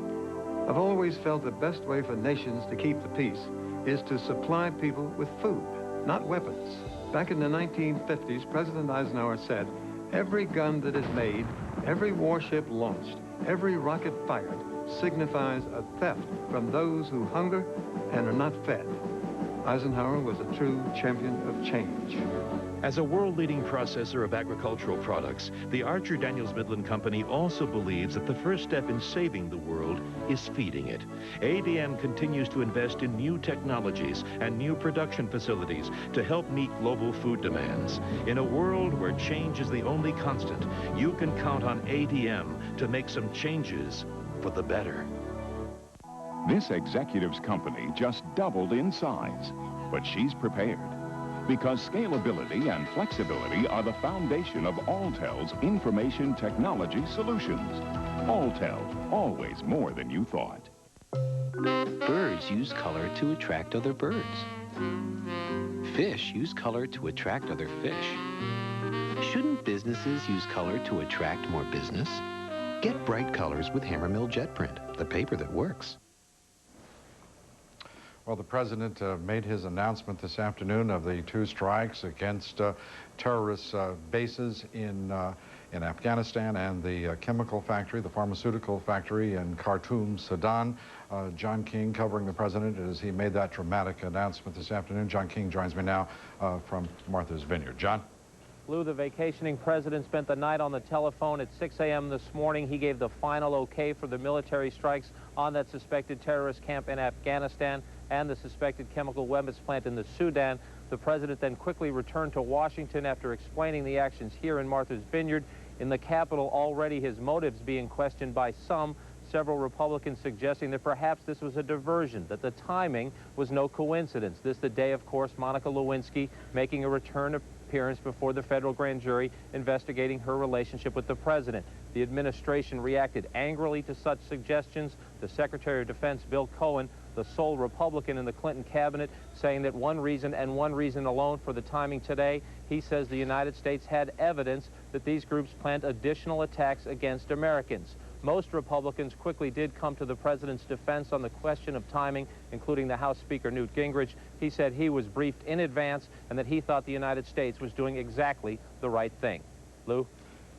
I've always felt the best way for nations to keep the peace is to supply people with food, not weapons. Back in the 1950s, President Eisenhower said, every gun that is made, every warship launched, every rocket fired signifies a theft from those who hunger and are not fed. Eisenhower was a true champion of change. As a world-leading processor of agricultural products, the Archer Daniels Midland Company also believes that the first step in saving the world is feeding it. ADM continues to invest in new technologies and new production facilities to help meet global food demands. In a world where change is the only constant, you can count on ADM to make some changes for the better. This executive's company just doubled in size, but she's prepared. Because scalability and flexibility are the foundation of Alltel's information technology solutions. Alltel, always more than you thought. Birds use color to attract other birds. Fish use color to attract other fish. Shouldn't businesses use color to attract more business? Get bright colors with Hammermill Jet Print, the paper that works. Well, the president made his announcement this afternoon of the 2 strikes against terrorist bases in in Afghanistan and the chemical factory, the pharmaceutical factory in Khartoum, Sudan. John King covering the president as he made that dramatic announcement this afternoon. John King joins me now from Martha's Vineyard. John? Lou, the vacationing president spent the night on the telephone at 6 a.m. this morning. He gave the final okay for the military strikes on that suspected terrorist camp in Afghanistan and the suspected chemical weapons plant in the Sudan. The president then quickly returned to Washington after explaining the actions here in Martha's Vineyard. In the Capitol, already his motives being questioned by some, several Republicans suggesting that perhaps this was a diversion, that the timing was no coincidence. This the day, of course, Monica Lewinsky making a return appearance before the federal grand jury investigating her relationship with the president. The administration reacted angrily to such suggestions. The Secretary of Defense, Bill Cohen, the sole Republican in the Clinton cabinet, saying that one reason and one reason alone for the timing today, he says the United States had evidence that these groups planned additional attacks against Americans. Most Republicans quickly did come to the president's defense on the question of timing, including the House Speaker Newt Gingrich. He said he was briefed in advance and that he thought the United States was doing exactly the right thing. Lou?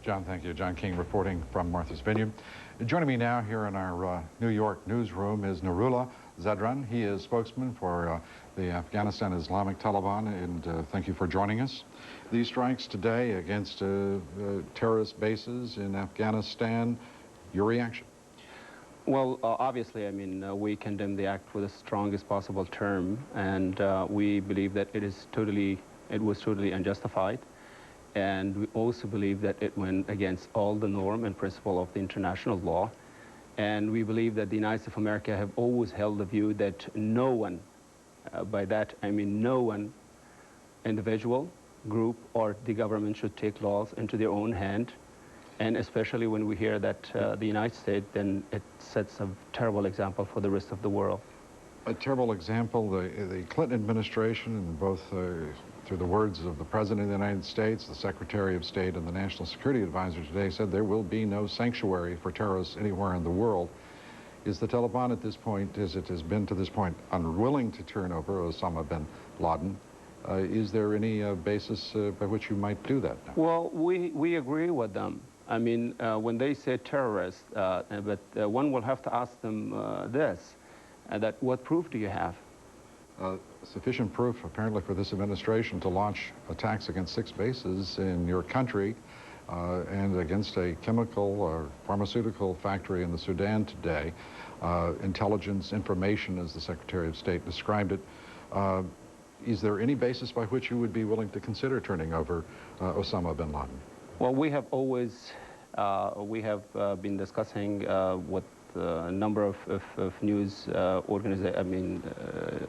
John, thank you. John King reporting from Martha's Vineyard. Joining me now here in our New York newsroom is Nurullah Zadran. He is spokesman for the Afghanistan Islamic Taliban, and thank you for joining us. These strikes today against terrorist bases in Afghanistan, your reaction? Well, obviously, I mean, we condemn the act with the strongest possible term, and we believe that it was totally unjustified. And we also believe that it went against all the norm and principle of the international law. And we believe that the United States of America have always held the view that no one, by that I mean no one, individual, group, or the government should take laws into their own hand. And especially when we hear that the United States, then it sets a terrible example for the rest of the world. A terrible example. The Clinton administration, and both through the words of the President of the United States, the Secretary of State, and the National Security Advisor today, said there will be no sanctuary for terrorists anywhere in the world. Is the Taliban at this point, as it has been to this point, unwilling to turn over Osama bin Laden? Is there any basis by which you might do that now? Well, we agree with them. I mean, when they say terrorists, but one will have to ask them this, that what proof do you have? Sufficient proof, apparently, for this administration to launch attacks against 6 bases in your country and against a chemical or pharmaceutical factory in the Sudan today. Intelligence, information, as the Secretary of State described it. Is there any basis by which you would be willing to consider turning over Osama bin Laden? Well, we have always, been discussing with a number of news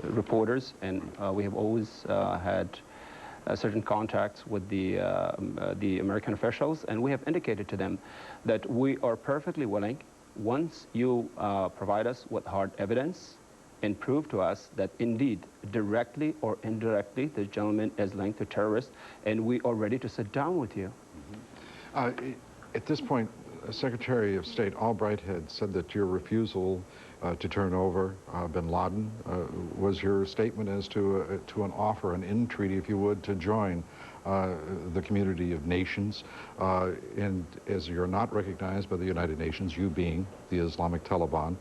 reporters, and we have always had certain contacts with the American officials, and we have indicated to them that we are perfectly willing, once you provide us with hard evidence and prove to us that indeed, directly or indirectly, the gentleman is linked to terrorists, and we are ready to sit down with you. At this point, Secretary of State Albright had said that your refusal to turn over bin Laden was your statement as to an offer, an in-treaty, if you would, to join the community of nations. And as you're not recognized by the United Nations, you being the Islamic Taliban,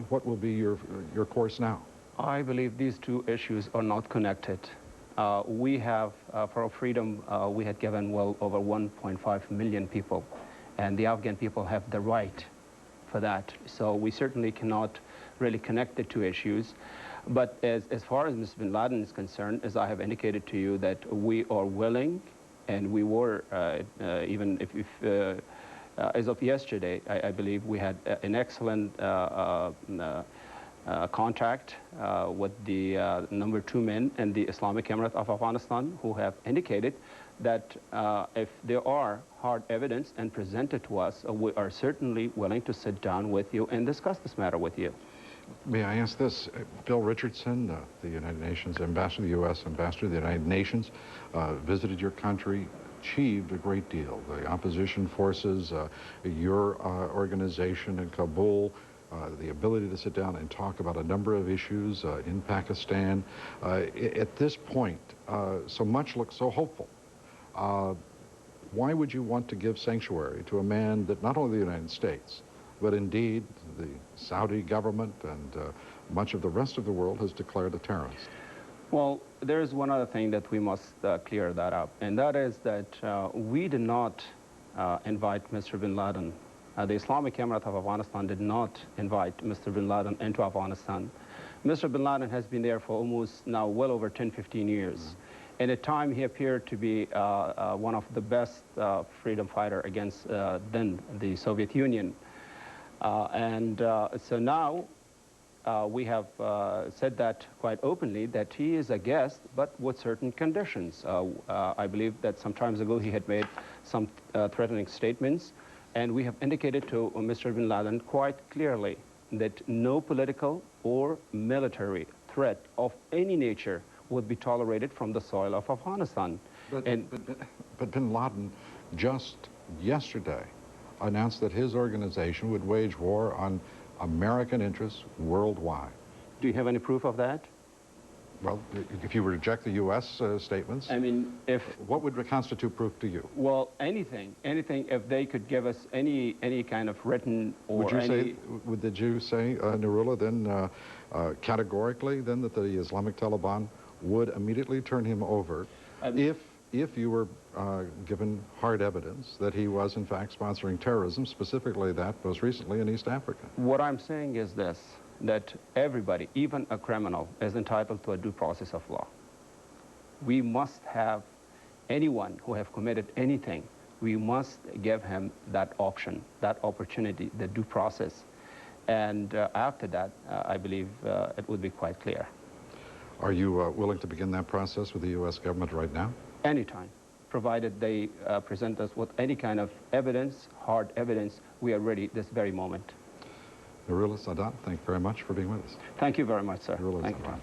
what will be your course now? I believe these two issues are not connected. We have, for our freedom, we had given well over 1.5 million people, and the Afghan people have the right for that. So we certainly cannot really connect the two issues. But as far as Mr. bin Laden is concerned, as I have indicated to you, that we are willing, and we were, even if as of yesterday, I believe we had an excellent contact with the number 2 men in the Islamic Emirate of Afghanistan, who have indicated that if there are hard evidence and presented to us, we are certainly willing to sit down with you and discuss this matter with you. May I ask this? Bill Richardson, the United Nations ambassador, the U.S. ambassador to the United Nations, visited your country, achieved a great deal. The opposition forces, your organization in Kabul, the ability to sit down and talk about a number of issues in Pakistan. At this point, so much looks so hopeful. Why would you want to give sanctuary to a man that not only the United States, but indeed the Saudi government and much of the rest of the world has declared a terrorist? Well, there is one other thing that we must clear that up, and that is that we did not invite Mr. bin Laden. The Islamic Emirate of Afghanistan did not invite Mr. bin Laden into Afghanistan. Mr. bin Laden has been there for almost now well over 10, 15 years. And at time he appeared to be one of the best freedom fighter against then the Soviet Union. So now we have said that quite openly that he is a guest, but with certain conditions. I believe that some time ago he had made some threatening statements, and we have indicated to Mr. bin Laden quite clearly that no political or military threat of any nature would be tolerated from the soil of Afghanistan. But bin Laden just yesterday announced that his organization would wage war on American interests worldwide. Do you have any proof of that? Well, if you reject the U.S. Statements, I mean, what would constitute proof to you? Well, anything. If they could give us any kind of written or Did you say, Nurullah, then categorically then that the Islamic Taliban would immediately turn him over if you were given hard evidence that he was in fact sponsoring terrorism, specifically that most recently in East Africa? What I'm saying is this, that everybody, even a criminal, is entitled to a due process of law. We must have anyone who have committed anything, we must give him that option, that opportunity, the due process. And after that, I believe it would be quite clear. Are you willing to begin that process with the U.S. government right now? Anytime, provided they present us with any kind of evidence, hard evidence, we are ready this very moment. Nurullah Sadat, thank you very much for being with us. Thank you very much, sir. Thank you.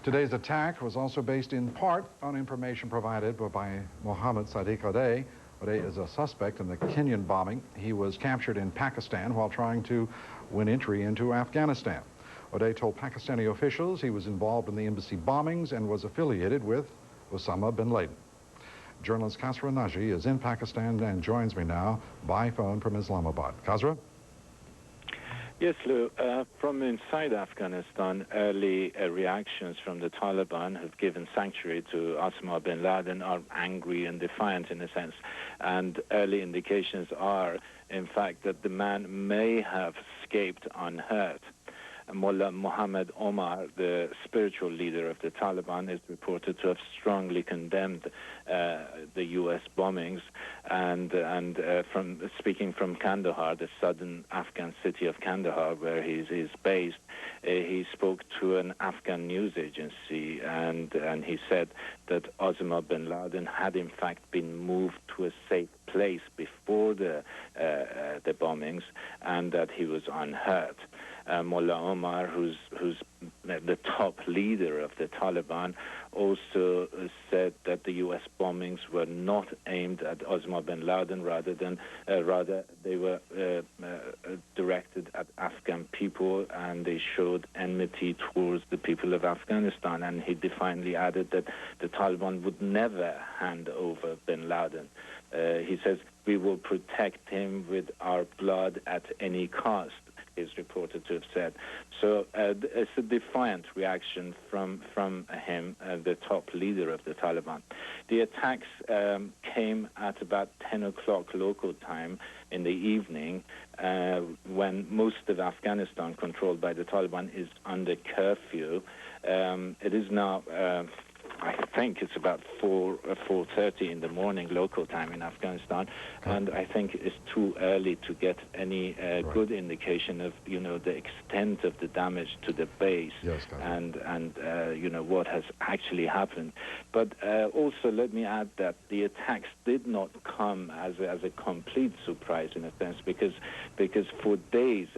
Today's attack was also based in part on information provided by Mohammed Sadiq Odeh. Odeh is a suspect in the Kenyan bombing. He was captured in Pakistan while trying to win entry into Afghanistan. Odeh told Pakistani officials he was involved in the embassy bombings and was affiliated with Osama bin Laden. Journalist Khasra Naji is in Pakistan and joins me now by phone from Islamabad. Khasra? Yes, Lou. From inside Afghanistan, early reactions from the Taliban who've given sanctuary to Osama bin Laden are angry and defiant in a sense. And early indications are, in fact, that the man may have escaped unhurt. Mullah Muhammad Omar, the spiritual leader of the Taliban, is reported to have strongly condemned the U.S. bombings, and from speaking from Kandahar, the southern Afghan city of Kandahar, where he is based, he spoke to an Afghan news agency, and he said that Osama bin Laden had in fact been moved to a safe place before the bombings, and that he was unhurt. Mullah Omar, who's the top leader of the Taliban, also said that the U.S. bombings were not aimed at Osama bin Laden, rather they were directed at Afghan people, and they showed enmity towards the people of Afghanistan. And he defiantly added that the Taliban would never hand over bin Laden. He says, "We will protect him with our blood at any cost," is reported to have said. So it's a defiant reaction from him, the top leader of the Taliban. The attacks came at about 10 o'clock local time in the evening, when most of Afghanistan, controlled by the Taliban, is under curfew. It is now I think it's about 4:30 in the morning local time in Afghanistan, and I think it's too early to get any good indication of the extent of the damage to the base, and what has actually happened. But also let me add that the attacks did not come as a complete surprise in a sense, because for days,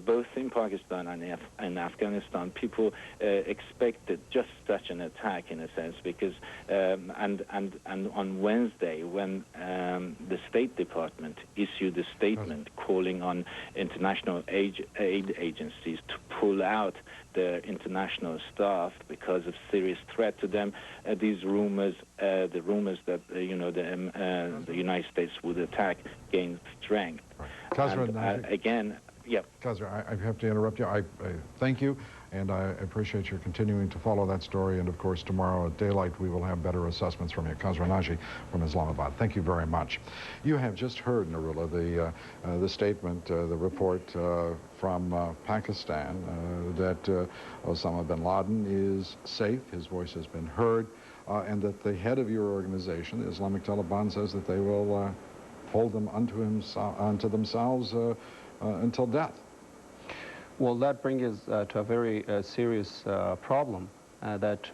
both in Pakistan and in Afghanistan, people expected just such an attack in a sense. sense, because and on Wednesday, when the State Department issued a statement calling on international aid agencies to pull out their international staff because of serious threat to them, these rumors, the rumors that the United States would attack, gained strength. And, again, yeah. Khazra, I have to interrupt you. I thank you, and I appreciate your continuing to follow that story. And of course, tomorrow at daylight, we will have better assessments from you. Khazra Naji from Islamabad. Thank you very much. You have just heard, Narula, the statement, the report from Pakistan that Osama bin Laden is safe. His voice has been heard, and that the head of your organization, the Islamic Taliban, says that they will hold them unto themselves until death. Well, that brings us to a very serious problem that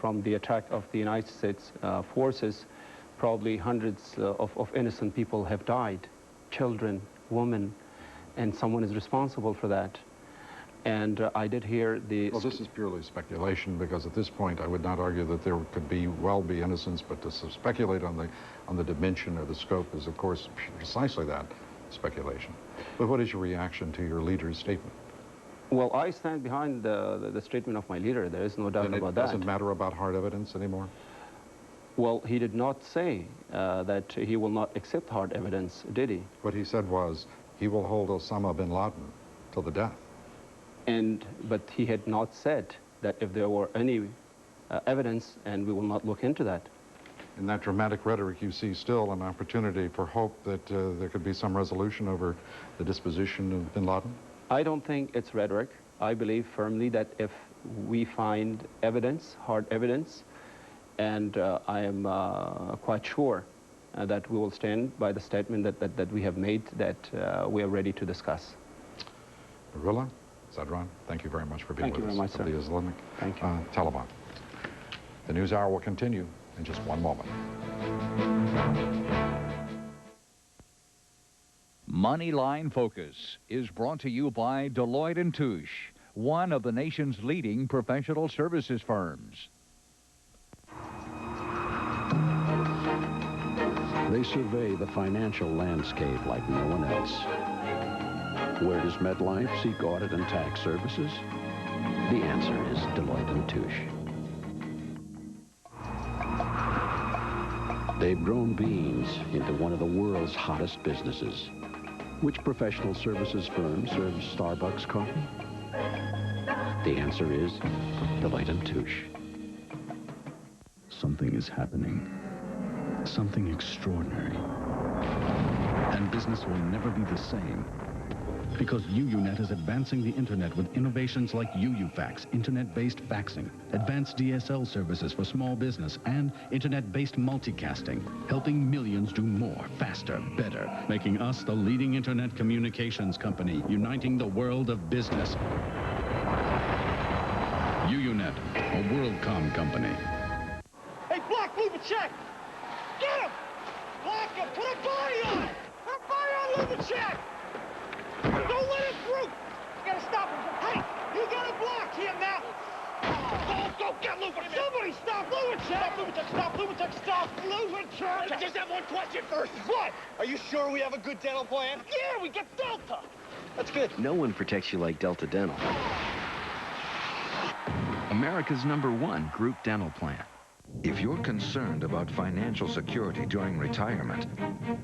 from the attack of the United States forces, probably hundreds of innocent people have died, children, women, and someone is responsible for that. And I did hear the... Well, this is purely speculation, because at this point I would not argue that there could well be innocence, but to speculate on the dimension or the scope is, of course, precisely that, speculation. But what is your reaction to your leader's statement? Well, I stand behind the statement of my leader. There is no doubt about that. It doesn't matter about hard evidence anymore? Well, he did not say that he will not accept hard evidence, did he? What he said was he will hold Osama bin Laden till the death. But he had not said that if there were any evidence, and we will not look into that. In that dramatic rhetoric, you see still an opportunity for hope that there could be some resolution over the disposition of bin Laden? I don't think it's rhetoric. I believe firmly that if we find evidence, hard evidence, and I am quite sure that we will stand by the statement that we have made, that we are ready to discuss. Narula, Zadran, thank you very much for being with us. Thank you very much, sir. The Islamic Thank you. Taliban. The News Hour will continue in just one moment. Moneyline Focus is brought to you by Deloitte & Touche, one of the nation's leading professional services firms. They survey the financial landscape like no one else. Where does MetLife seek audit and tax services? The answer is Deloitte & Touche. They've grown beans into one of the world's hottest businesses. Which professional services firm serves Starbucks coffee? The answer is Deloitte & Touche. Something is happening. Something extraordinary. And business will never be the same. Because UUNet is advancing the internet with innovations like UUFax, internet-based faxing, advanced DSL services for small business, and internet-based multicasting, helping millions do more, faster, better, making us the leading internet communications company, uniting the world of business. UUNet, a WorldCom company. Hey, Black, leave a check! Get him! Black, put a body on it! Put a body on Lubitschek! Don't let him through! You gotta stop him. Hey, you gotta block him now! Go get Lubitschek! Somebody stop Lubitschek! Stop Lubitschek! Stop Lubitschek! I just have one question first. What? Are you sure we have a good dental plan? Yeah, we get Delta! That's good. No one protects you like Delta Dental. America's #1 group dental plan. If you're concerned about financial security during retirement,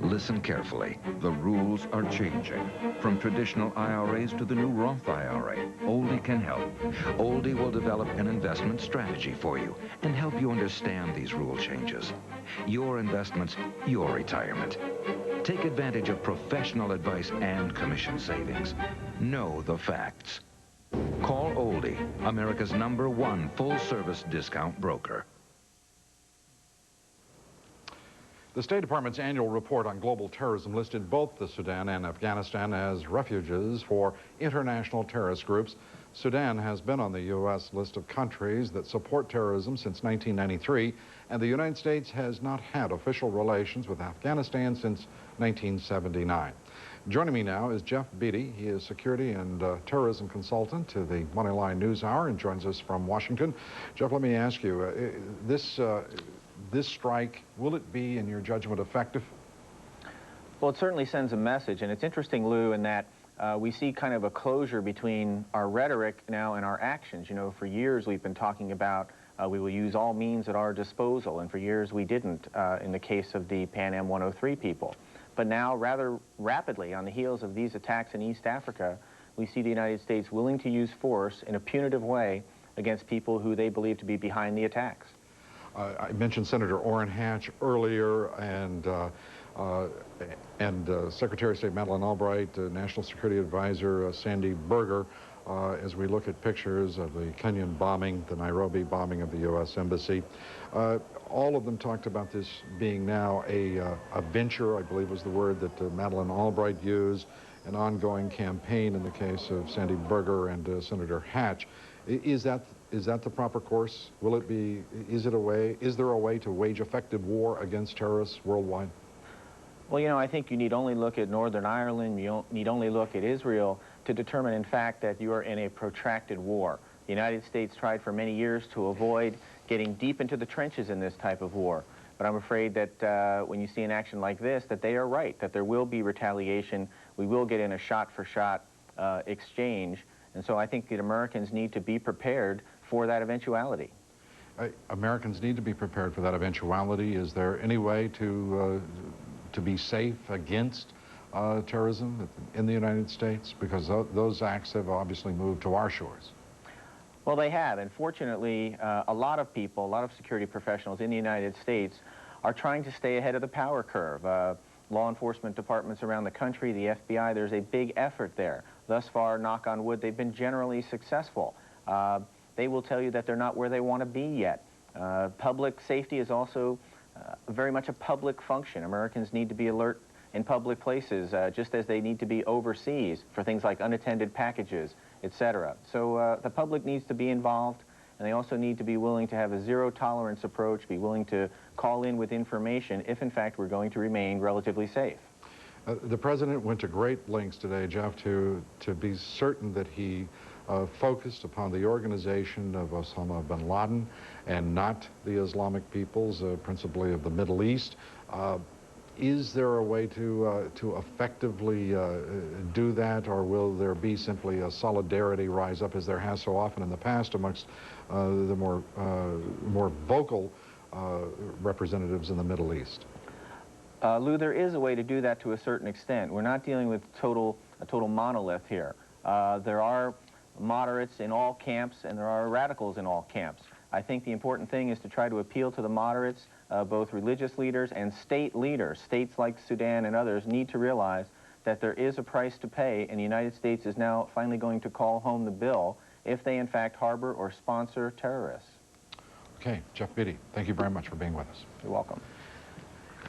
listen carefully. The rules are changing. From traditional IRAs to the new Roth IRA, Oldie can help. Oldie will develop an investment strategy for you and help you understand these rule changes. Your investments, your retirement. Take advantage of professional advice and commission savings. Know the facts. Call Oldie, America's #1 full-service discount broker. The State Department's annual report on global terrorism listed both the Sudan and Afghanistan as refuges for international terrorist groups. Sudan has been on the U.S. list of countries that support terrorism since 1993, and the United States has not had official relations with Afghanistan since 1979. Joining me now is Jeff Beatty. He is security and terrorism consultant to the Moneyline News Hour and joins us from Washington. Jeff, let me ask you, this strike, will it be, in your judgment, effective? Well, it certainly sends a message, and it's interesting, Lou, in that we see kind of a closure between our rhetoric now and our actions. You know, for years we've been talking about we will use all means at our disposal, and for years we didn't in the case of the Pan Am 103 people. But now, rather rapidly, on the heels of these attacks in East Africa, we see the United States willing to use force in a punitive way against people who they believe to be behind the attacks. I mentioned Senator Orrin Hatch earlier, and Secretary of State Madeleine Albright, National Security Advisor Sandy Berger, as we look at pictures of the Kenyan bombing, the Nairobi bombing of the U.S. Embassy. All of them talked about this being now a venture, I believe was the word that Madeleine Albright used, an ongoing campaign in the case of Sandy Berger and Senator Hatch. Is that the proper course? Will it be, is there a way to wage effective war against terrorists worldwide? Well, you know, I think you need only look at Northern Ireland, you need only look at Israel to determine, in fact, that you are in a protracted war. The United States tried for many years to avoid getting deep into the trenches in this type of war. But I'm afraid that when you see an action like this, that they are right, that there will be retaliation. We will get in a shot-for-shot exchange. And so I think that Americans need to be prepared for that eventuality. Americans need to be prepared for that eventuality. Is there any way to be safe against terrorism in the United States? Because those acts have obviously moved to our shores. Well, they have, and fortunately, a lot of people, a lot of security professionals in the United States are trying to stay ahead of the power curve. Law enforcement departments around the country, the FBI, there's a big effort there. Thus far, knock on wood, they've been generally successful. They will tell you that they're not where they want to be yet. Public safety is also very much a public function. Americans need to be alert in public places, just as they need to be overseas for things like unattended packages, etc. So the public needs to be involved, and they also need to be willing to have a zero-tolerance approach, be willing to call in with information if, in fact, we're going to remain relatively safe. The President went to great lengths today, Jeff, to be certain that he focused upon the organization of Osama bin Laden and not the Islamic peoples, principally of the Middle East. Is there a way to effectively do that, or will there be simply a solidarity rise up, as there has so often in the past, amongst the more vocal representatives in the Middle East? Lou, there is a way to do that to a certain extent. We're not dealing with a total monolith here. There are moderates in all camps, and there are radicals in all camps. I think the important thing is to try to appeal to the moderates, both religious leaders and state leaders. States like Sudan and others need to realize that there is a price to pay, and the United States is now finally going to call home the bill if they, in fact, harbor or sponsor terrorists. Okay, Jeff Beatty, thank you very much for being with us. You're welcome.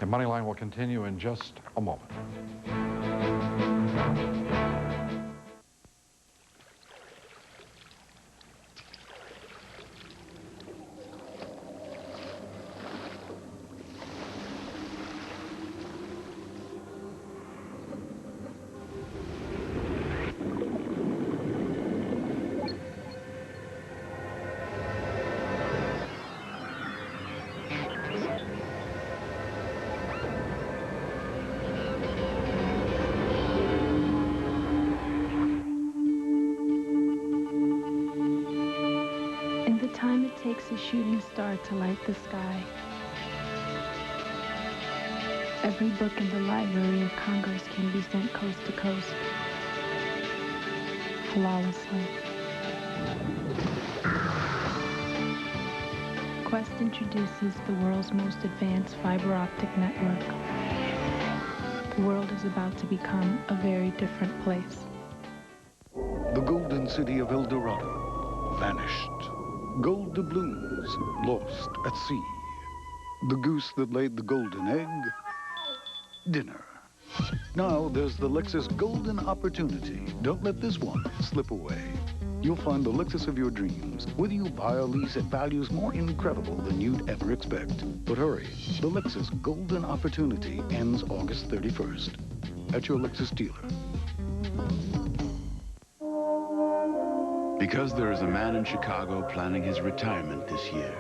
And Moneyline will continue in just a moment. Takes a shooting star to light the sky. Every book in the Library of Congress can be sent coast to coast, flawlessly. Qwest introduces the world's most advanced fiber optic network. The world is about to become a very different place. The golden city of El Dorado vanished. Gold doubloons lost at sea. The goose that laid the golden egg, dinner. Now there's the Lexus golden opportunity. Don't let this one slip away. You'll find the Lexus of your dreams, whether you buy or lease at values more incredible than you'd ever expect. But hurry, the Lexus golden opportunity ends August 31st. at your Lexus dealer. Because there is a man in Chicago planning his retirement this year.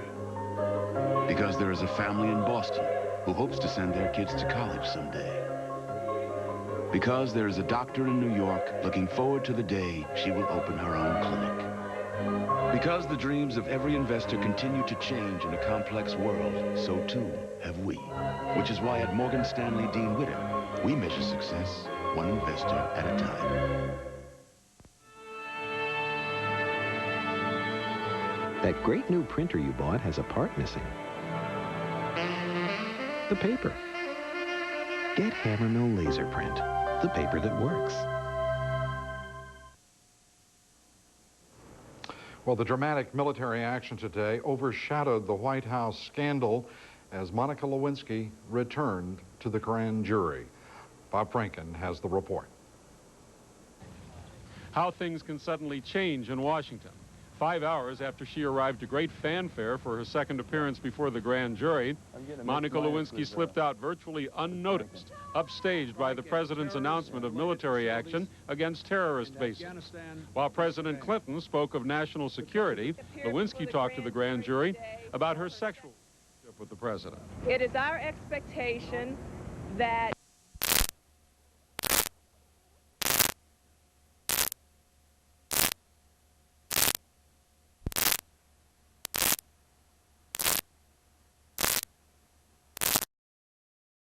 Because there is a family in Boston who hopes to send their kids to college someday. Because there is a doctor in New York looking forward to the day she will open her own clinic. Because the dreams of every investor continue to change in a complex world, so too have we. Which is why at Morgan Stanley Dean Witter, we measure success one investor at a time. That great new printer you bought has a part missing. The paper. Get Hammermill Laser Print, the paper that works. Well, the dramatic military action today overshadowed the White House scandal as Monica Lewinsky returned to the grand jury. Bob Franken has the report. How things can suddenly change in Washington. 5 hours after she arrived to great fanfare for her second appearance before the grand jury, Monica Lewinsky slipped out virtually unnoticed, upstaged by the president's announcement of military action against terrorist bases. While President Clinton spoke of national security, Lewinsky talked to the grand jury about her sexual relationship with the president. It is our expectation that